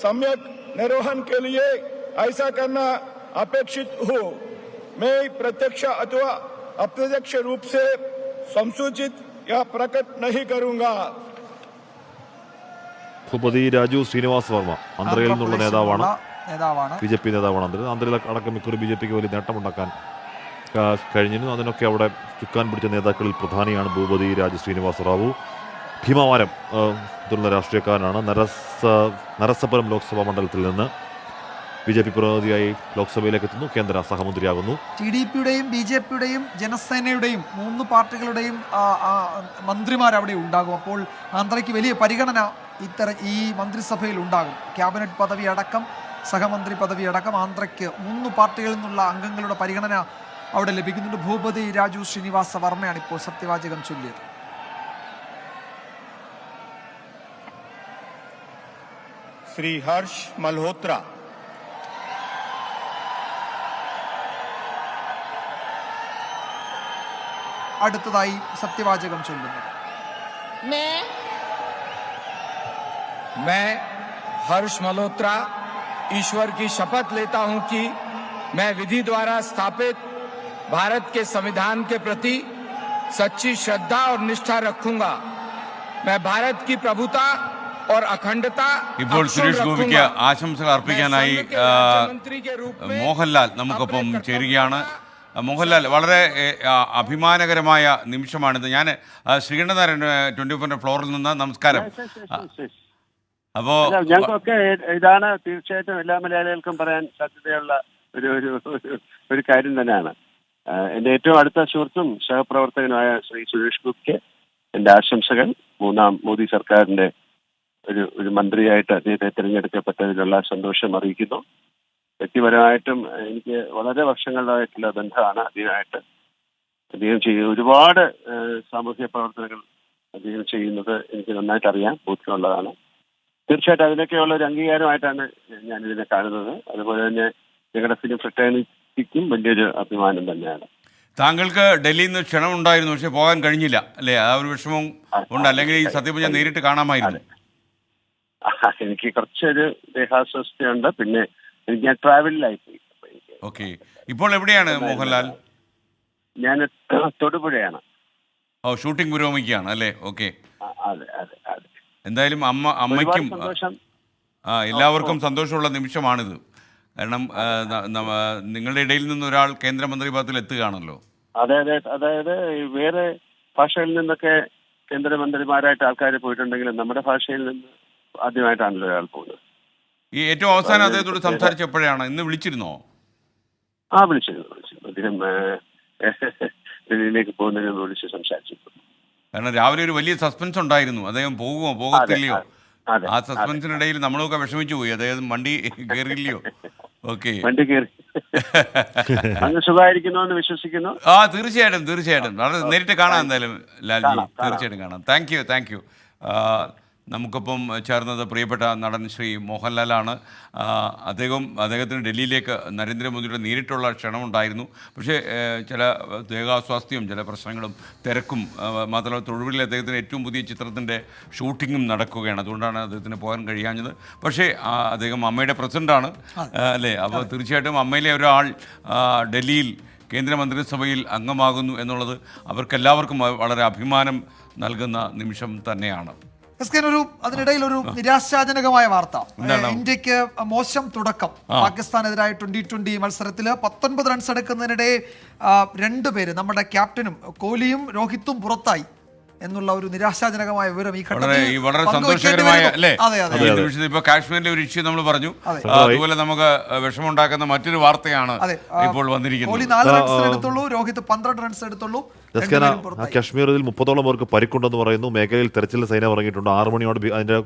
सम्यक निर्वहन के लिए ऐसा करना अपेक्षित हो मैं प्रत्यक्ष अथवा अप्रत्यक्ष रूप से संसूचित या प्रकट नहीं करूंगा। ഭൂപതി രാജു ശ്രീനിവാസ് വർമ്മ ആന്ധ്രയിൽ നിന്നുള്ള നേതാവാണ്, BJP നേതാവാണ്. ആന്ധ്രയിൽ അടക്കം ഇക്കുറി BJPക്ക് വലിയ നേട്ടമുണ്ടാക്കാൻ കഴിഞ്ഞിരുന്നു. അതിനൊക്കെ അവിടെ ചുക്കാൻ പിടിച്ച നേതാക്കളിൽ പ്രധാനിയാണ് ഭൂപതി രാജു ശ്രീനിവാസ റാവു. ഭീമവാരം മുതിർന്ന രാഷ്ട്രീയക്കാരനാണ്. നരസപുരം ലോക്സഭാ മണ്ഡലത്തിൽ നിന്ന് BJP പ്രതിനിധിയായി ലോക്സഭയിലേക്ക് എത്തുന്നു. കേന്ദ്ര സഹമന്ത്രിയാകുന്നു. TDPയുടെയും BJPയുടെയും ജനസേനയുടെയും 3 പാർട്ടികളുടെയും മന്ത്രിമാർ അവിടെ ഉണ്ടാകും. അപ്പോൾ ആന്ധ്രയ്ക്ക് വലിയ പരിഗണന ഈ മന്ത്രിസഭയിൽ ഉണ്ടാകും. ക്യാബിനറ്റ് പദവി അടക്കം സഹമന്ത്രി പദവി അടക്കം ആന്ധ്രയ്ക്ക് 3 പാർട്ടികളിൽ നിന്നുള്ള അംഗങ്ങളുടെ പരിഗണന അവിടെ ലഭിക്കുന്നുണ്ട്. ഭൂപതി രാജു ശ്രീനിവാസ വർമ്മയാണ് ഇപ്പോൾ സത്യവാചകം ചൊല്ലിയത്. श्री हर्ष मल्होत्रा, അടുത്തതായി സത്യവാചകം ചൊല്ലുന്നത് मैं हर्ष मल्होत्रा ईश्वर की शपथ लेता हूं कि मैं विधि द्वारा स्थापित भारत के संविधान के प्रति सच्ची श्रद्धा और निष्ठा रखूंगा। मैं भारत की प्रभुता और अखंडता ഇപ്പോൾ സുരേഷ് ഗോപിക്ക് ആശംസകൾ അർപ്പിക്കാനായി മോഹൻലാൽ നമുക്കൊപ്പം ചേരുകയാണ്. മോഹൻലാൽ, വളരെ അഭിമാനകരമായ നിമിഷമാണിത്. ഞാൻ ശ്രീകണ്ഠനാരായണൻ 24 ഫ്ലോറിൽ നിന്ന് നമസ്കാരം. അപ്പോൾ ഞങ്ങൾക്കൊക്കെ ഇതാണ് തീർച്ചയായിട്ടും എല്ലാ മലയാളികൾക്കും പറയാൻ സാധ്യതയുള്ള ഒരു കാര്യം തന്നെയാണ്. എൻ്റെ ഏറ്റവും അടുത്ത സുഹൃത്തും സഹപ്രവർത്തകനുമായ ശ്രീ സുരേഷ് ഗോപിക്ക് എൻ്റെ ആശംസകൾ. 3ാം മോദി സർക്കാരിന്റെ ഒരു മന്ത്രിയായിട്ട് അദ്ദേഹത്തെ തിരഞ്ഞെടുക്കപ്പെട്ടതിലുള്ള സന്തോഷം അറിയിക്കുന്നു. വ്യക്തിപരമായിട്ടും എനിക്ക് വളരെ വർഷങ്ങളായിട്ടുള്ള ബന്ധമാണ് അദ്ദേഹമായിട്ട്. അദ്ദേഹം ചെയ്യുന്ന ഒരുപാട് സാമൂഹ്യ പ്രവർത്തനങ്ങൾ അദ്ദേഹം ചെയ്യുന്നത് എനിക്ക് നന്നായിട്ട് അറിയാം, ബോധ്യമുള്ളതാണ്. തീർച്ചയായിട്ടും അതിനൊക്കെയുള്ള ഒരു അംഗീകാരമായിട്ടാണ് ഞാനിതിനെ കാണുന്നത്. അതുപോലെ തന്നെ ഞങ്ങളുടെ ഫിലിം ഫ്രട്ടേണിറ്റിക്കും വലിയൊരു അഭിമാനം തന്നെയാണ്. താങ്കൾക്ക് ഡൽഹിയിൽ നിന്ന് ക്ഷണം ഉണ്ടായിരുന്നു, പക്ഷെ പോകാൻ കഴിഞ്ഞില്ല അല്ലേ? ആ ഒരു വിഷമം ഉണ്ട്, അല്ലെങ്കിൽ ഈ സത്യപ്രതിജ്ഞ നേരിട്ട് കാണാമായിരുന്നു. എനിക്ക് കുറച്ചൊരു ദേഹാസ്വസ്ഥയുണ്ട്, പിന്നെ ഞാൻ ട്രാവലിലായി പോയി. ഓക്കെ, ഇപ്പോൾ എവിടെയാണ് മോഹൻലാൽ? ഞാൻ തൊടുപുഴയാണ്. ഓ, ഷൂട്ടിംഗ് പുരോഗമിക്കുകയാണ് അല്ലേ? ഓക്കെ, അതെ അതെ അതെ. എന്തായാലും അമ്മയ്ക്കും എല്ലാവർക്കും സന്തോഷമുള്ള നിമിഷമാണിത്. കാരണം നിങ്ങളുടെ ഇടയിൽ നിന്ന് ഒരാൾ കേന്ദ്രമന്ത്രി പദത്തിൽ എത്തുകയാണല്ലോ. അതെ അതെ. അതായത് വേറെ ഭാഷയിൽ നിന്നൊക്കെ കേന്ദ്രമന്ത്രിമാരായിട്ട് ആൾക്കാർ പോയിട്ടുണ്ടെങ്കിലും നമ്മുടെ ഭാഷയിൽ നിന്ന് ആദ്യമായിട്ടാണല്ലോ ഒരാൾ പോകുന്നത്. ഈ ഏറ്റവും അവസാനം അദ്ദേഹത്തോട് സംസാരിച്ചപ്പോഴാണ്, ഇന്ന് വിളിച്ചിരുന്നോ? വിളിച്ചിരുന്നു. അദ്ദേഹം ഡൽഹിയിലേക്ക് പോകുന്നതിന് വിളിച്ച് സംസാരിച്ചു. കാരണം രാവിലെ ഒരു വലിയ സസ്പെൻസ് ഉണ്ടായിരുന്നു, അദ്ദേഹം പോകുമോ പോകത്തില്ലയോ. ആ സസ്പെൻസിനിടയിൽ നമ്മളൊക്കെ വിഷമിച്ചു പോയി, അദ്ദേഹം വണ്ടി കയറിയില്ലയോ. ഓക്കെ, വണ്ടി കയറി സുഖമായിരിക്കുന്നു വിശ്വസിക്കുന്നു. തീർച്ചയായിട്ടും വളരെ നേരിട്ട് കാണാം. എന്തായാലും ലാൽജി, തീർച്ചയായിട്ടും കാണാം. Thank you. നമുക്കൊപ്പം ചേർന്നത് പ്രിയപ്പെട്ട നടൻ ശ്രീ മോഹൻലാലാണ്. അദ്ദേഹത്തിന് ഡൽഹിയിലേക്ക് നരേന്ദ്രമോദിയുടെ നേരിട്ടുള്ള ക്ഷണമുണ്ടായിരുന്നു. പക്ഷേ ചില ദേഹാസ്വാസ്ഥ്യവും ചില പ്രശ്നങ്ങളും തിരക്കും മാത്രമല്ല തൊടുപുഴയിൽ അദ്ദേഹത്തിന് ഏറ്റവും പുതിയ ചിത്രത്തിൻ്റെ ഷൂട്ടിങ്ങും നടക്കുകയാണ്. അതുകൊണ്ടാണ് അദ്ദേഹത്തിന് പോകാൻ കഴിയാഞ്ഞത്. പക്ഷേ അദ്ദേഹം അമ്മയുടെ പ്രസിഡൻ്റാണ് അല്ലേ? അപ്പോൾ തീർച്ചയായിട്ടും അമ്മയിലെ ഒരാൾ ഡൽഹിയിൽ കേന്ദ്രമന്ത്രിസഭയിൽ അംഗമാകുന്നു എന്നുള്ളത് അവർക്കെല്ലാവർക്കും വളരെ അഭിമാനം നൽകുന്ന നിമിഷം തന്നെയാണ്. അതിനിടയിൽ ഒരു നിരാശാജനകമായ വാർത്ത. ഇന്ത്യക്ക് മോശം തുടക്കം. പാകിസ്ഥാനെതിരായ 2020 മത്സരത്തിൽ 19 റൺസ് എടുക്കുന്നതിനിടെ 2 പേര്, നമ്മുടെ ക്യാപ്റ്റനും കോഹ്ലിയും രോഹിത്തും പുറത്തായി എന്നുള്ള ഒരു നിരാശാജനകമായ വിവരം ഈ ഘട്ടത്തിൽ വളരെ സന്തോഷകരമായ അല്ലേ? ഇപ്പൊ കാശ്മീരിലെ ഒരു ഇഷ്യൂ നമ്മൾ പറഞ്ഞു, അതുപോലെ നമുക്ക് വിഷമമുണ്ടാക്കുന്ന മറ്റൊരു വാർത്തയാണ് ഇപ്പോൾ വന്നിരിക്കുന്നത്. കോഹ്ലി 4 റൺസ് എടുത്തുള്ളൂ, രോഹിത് 12 റൺസ് എടുത്തുള്ളൂ. കാശ്മീരിൽ 30ഓളം പേർക്ക് പരിക്കുണ്ടെന്ന് പറയുന്നു. മേഖലയിൽ തെരച്ചിൽ സൈന്യം ഇറങ്ങിയിട്ടുണ്ട്. 6 മണിയോട് അതിന്റെ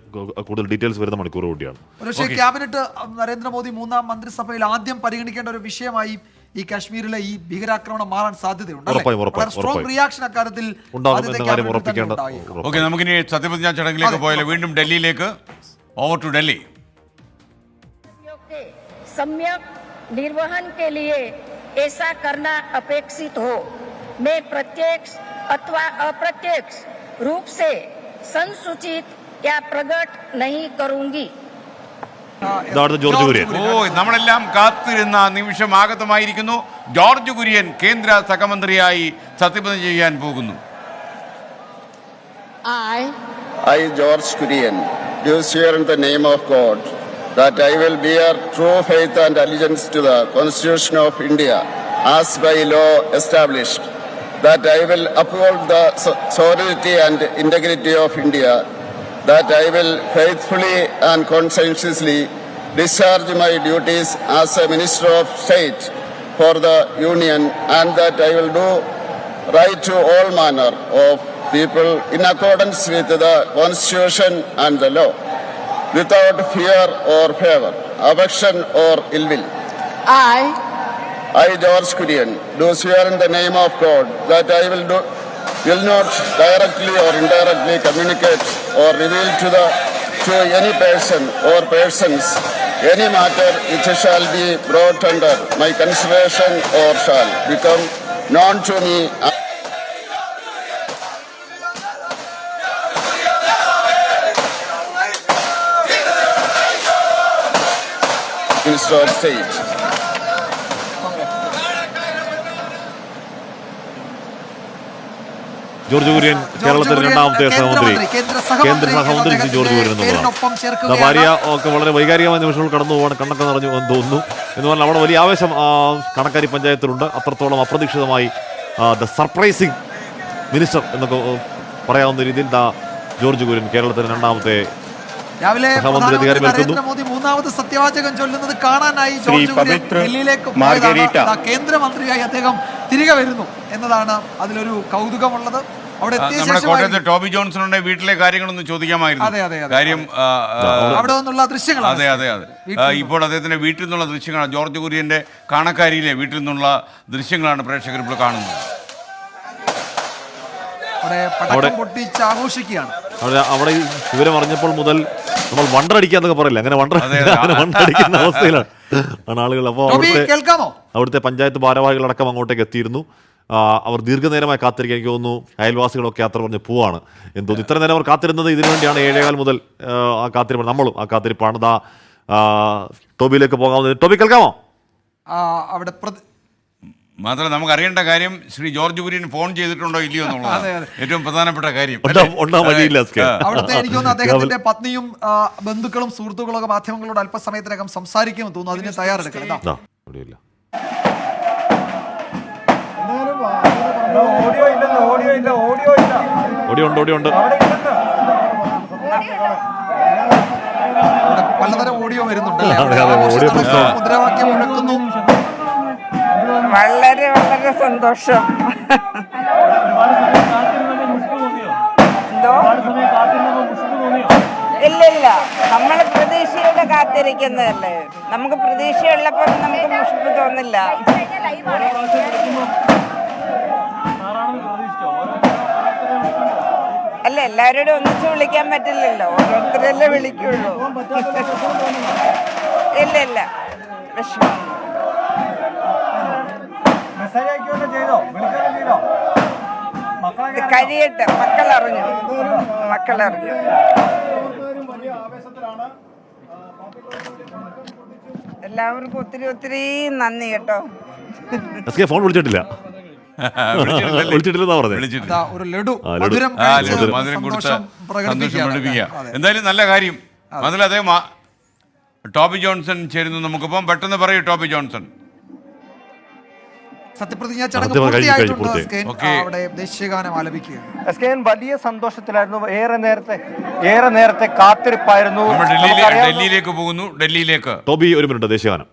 കൂടുതൽ ഡീറ്റെയിൽസ് വരുന്ന മണിക്കൂർ കൂടിയാണ്. പക്ഷേ ക്യാബിനറ്റ് നരേന്ദ്രമോദി 3ാം മന്ത്രിസഭയിൽ ആദ്യം പരിഗണിക്കേണ്ട ഒരു വിഷയമായി ഈ കാശ്മീരിലെ ഈ ഭീകരാക്രമണം മാറാൻ സാധ്യതയുണ്ട്. സ്ട്രോങ് റിയാക്ഷൻ അക്കാര്യത്തിൽ ഓക്കെ, നമുക്കിനി സത്യപ്രതിജ്ഞാ ചടങ്ങിലേക്ക് പോയാലോ? വീണ്ടും ഡൽഹിയിലേക്ക്. Over to Delhi. सम्यक निर्वहन के लिए ऐसा करना अपेक्षित हो, मैं प्रत्यक्ष अथवा अप्रत्यक्ष रूप से संसूचित या प्रकट नहीं करूंगी। ഇതാണ് ജോർജ് കുര്യൻ. നമ്മളെല്ലാം കാത്തിരുന്ന നിമിഷം ആഗതമായിരിക്കുന്നു. ജോർജ് കുര്യൻ കേന്ദ്ര സഹമന്ത്രിയായി സത്യപ്രതിജ്ഞ ചെയ്യാൻ പോകുന്നു. I, George Kurian, do swear in the name of God that I will bear true faith and allegiance to the Constitution of India as by law established, that I will uphold the sovereignty and integrity of India, that I will faithfully and conscientiously discharge my duties as a Minister of State for the Union, and that I will do right to all manner of people in accordance with the Constitution and the law, without fear or favor, affection or ill will. I, George Kurian, do swear in the name of God that I will not directly or indirectly communicate or reveal to any person or persons any matter which shall be brought under my consideration or shall become known to me. Minister of State. George Kurian കേരളത്തിലെ രണ്ടാമത്തെ സഹമന്ത്രി, കേന്ദ്ര സഹമന്ത്രി Shri George Kurian എന്നുള്ളതാണ്. ഭാര്യ ഒക്കെ വളരെ വൈകാരികമായ നിമിഷങ്ങൾ കടന്നു പോകാൻ കണ്ണൊക്കെ നിറഞ്ഞു എന്ന് തോന്നുന്നു. എന്ന് പറഞ്ഞാൽ അവിടെ വലിയ ആവേശം കണക്കാരി പഞ്ചായത്തിലുണ്ട്. അത്രത്തോളം അപ്രതീക്ഷിതമായി ദ സർപ്രൈസിങ് മിനിസ്റ്റർ എന്നൊക്കെ പറയാവുന്ന രീതിയിൽ ജോർജ് കുര്യൻ കേരളത്തിലെ രണ്ടാമത്തെ രാവിലെ നരേന്ദ്രമോദി മൂന്നാമത് സത്യവാചകം ചൊല്ലുന്നത് കാണാനായി ജോർജ് കുര്യൻ ഡൽഹിയിലേക്ക് പോയതാണ്. കേന്ദ്രമന്ത്രിയായി അദ്ദേഹം തിരികെ വരുന്നു എന്നതാണ് അതിലൊരു കൗതുകമുള്ളത്. അവിടെ എത്തിയ ശേഷം ടോബി ജോൺസണുടെ വീട്ടിലെ കാര്യങ്ങളൊന്നും ചോദിക്കാമായിരുന്നു. കാര്യം അവിടെ നിന്നുള്ള ദൃശ്യങ്ങളാണ്. അതെ. ഇപ്പോൾ അദ്ദേഹത്തിന്റെ വീട്ടിൽ നിന്നുള്ള ദൃശ്യങ്ങളാണ്. ജോർജ് കുര്യന്റെ കാണക്കാരിയിലെ വീട്ടിൽ നിന്നുള്ള ദൃശ്യങ്ങളാണ് പ്രേക്ഷകർ ഇപ്പോൾ കാണുന്നത്. പൊട്ടിച്ച് ആഘോഷിക്കുകയാണ്. അവിടെ വിവരം അറിഞ്ഞപ്പോൾ മുതൽ നമ്മൾ വണ്ടടിക്കാന്നൊക്കെ പറയില്ല, അങ്ങനെ വണ്ടടിക്കുന്ന അവസ്ഥയിലാണ് ആളുകൾ. അപ്പോൾ അവിടുത്തെ പഞ്ചായത്ത് ഭാരവാഹികളടക്കം അങ്ങോട്ടേക്ക് എത്തിയിരുന്നു. അവർ ദീർഘനേരമായി കാത്തിരിക്കാൻ, എനിക്ക് തോന്നുന്നു അയൽവാസികളൊക്കെ യാത്ര പറഞ്ഞ് പോവാണ് എന്ന് തോന്നുന്നു. ഇത്ര നേരം അവർ കാത്തിരുന്നത് ഇതിനു വേണ്ടിയാണ്. 7:15 മുതൽ ആ കാത്തിരിപ്പ്, നമ്മളും ആ കാത്തിരിപ്പാണ്. ടോബിയിലേക്ക് പോകാവുന്നത്. ടോബി കേൾക്കാമോ? അവിടെ മാത്രമല്ല നമുക്ക് അറിയേണ്ട കാര്യം ശ്രീ ജോർജ് കുര്യൻ ഫോൺ ചെയ്തിട്ടുണ്ടോ ഇല്ലയോ എന്നുള്ളതാണ് ഏറ്റവും പ്രധാനപ്പെട്ട കാര്യം. അവിടുത്തെ എനിക്ക് തോന്നുന്നു അദ്ദേഹത്തിന്റെ പത്നിയും ബന്ധുക്കളും സുഹൃത്തുക്കളും ഒക്കെ മാധ്യമങ്ങളോട് അല്പസമയത്തിനകം സംസാരിക്കുമെന്ന് തോന്നുന്നു. അതിന് തയ്യാറെടുക്കണം. പലതരം ഓഡിയോ വരുന്നുണ്ട്. മുദ്രാവാക്യം മുഴക്കുന്നു. വളരെ വളരെ സന്തോഷം. ഇല്ല, നമ്മൾ പ്രതീക്ഷയോടെ കാത്തിരിക്കുന്നതല്ലേ. നമുക്ക് പ്രതീക്ഷയുള്ളപ്പോൾ നമുക്ക് മുഷിപ്പ് തോന്നില്ല. അല്ല, എല്ലാവരോടും ഒന്നിച്ച് വിളിക്കാൻ പറ്റില്ലല്ലോ, ഓരോരുത്തരല്ലേ വിളിക്കുള്ളൂ. ഇല്ല, വിഷമം. കഴിയട്ടെ, മക്കളറിഞ്ഞു. എല്ലാവർക്കും ഒത്തിരി നന്ദി കേട്ടോ. ഫോൺ വിളിച്ചിട്ടില്ല. എന്തായാലും നല്ല കാര്യം. അതിൽ അദ്ദേഹം ടോബി ജോൺസൺ ചേരുന്നു. നമുക്കിപ്പം പെട്ടെന്ന് പറയൂ ടോബി ജോൺസൺ. സത്യപ്രതിജ്ഞാ ചടങ്ങ് പൂർത്തിയായിട്ടുണ്ട്. അവിടെ ദേശീയഗാനം ആലപിക്കുകയാണ്. വലിയ സന്തോഷത്തിലായിരുന്നു. ഏറെ നേരത്തെ കാത്തിരിപ്പായിരുന്നു. ഡൽഹിയിലേക്ക് പോകുന്നു. ടോബി, ഒരു മിനിറ്റ് ദേശീയഗാനം.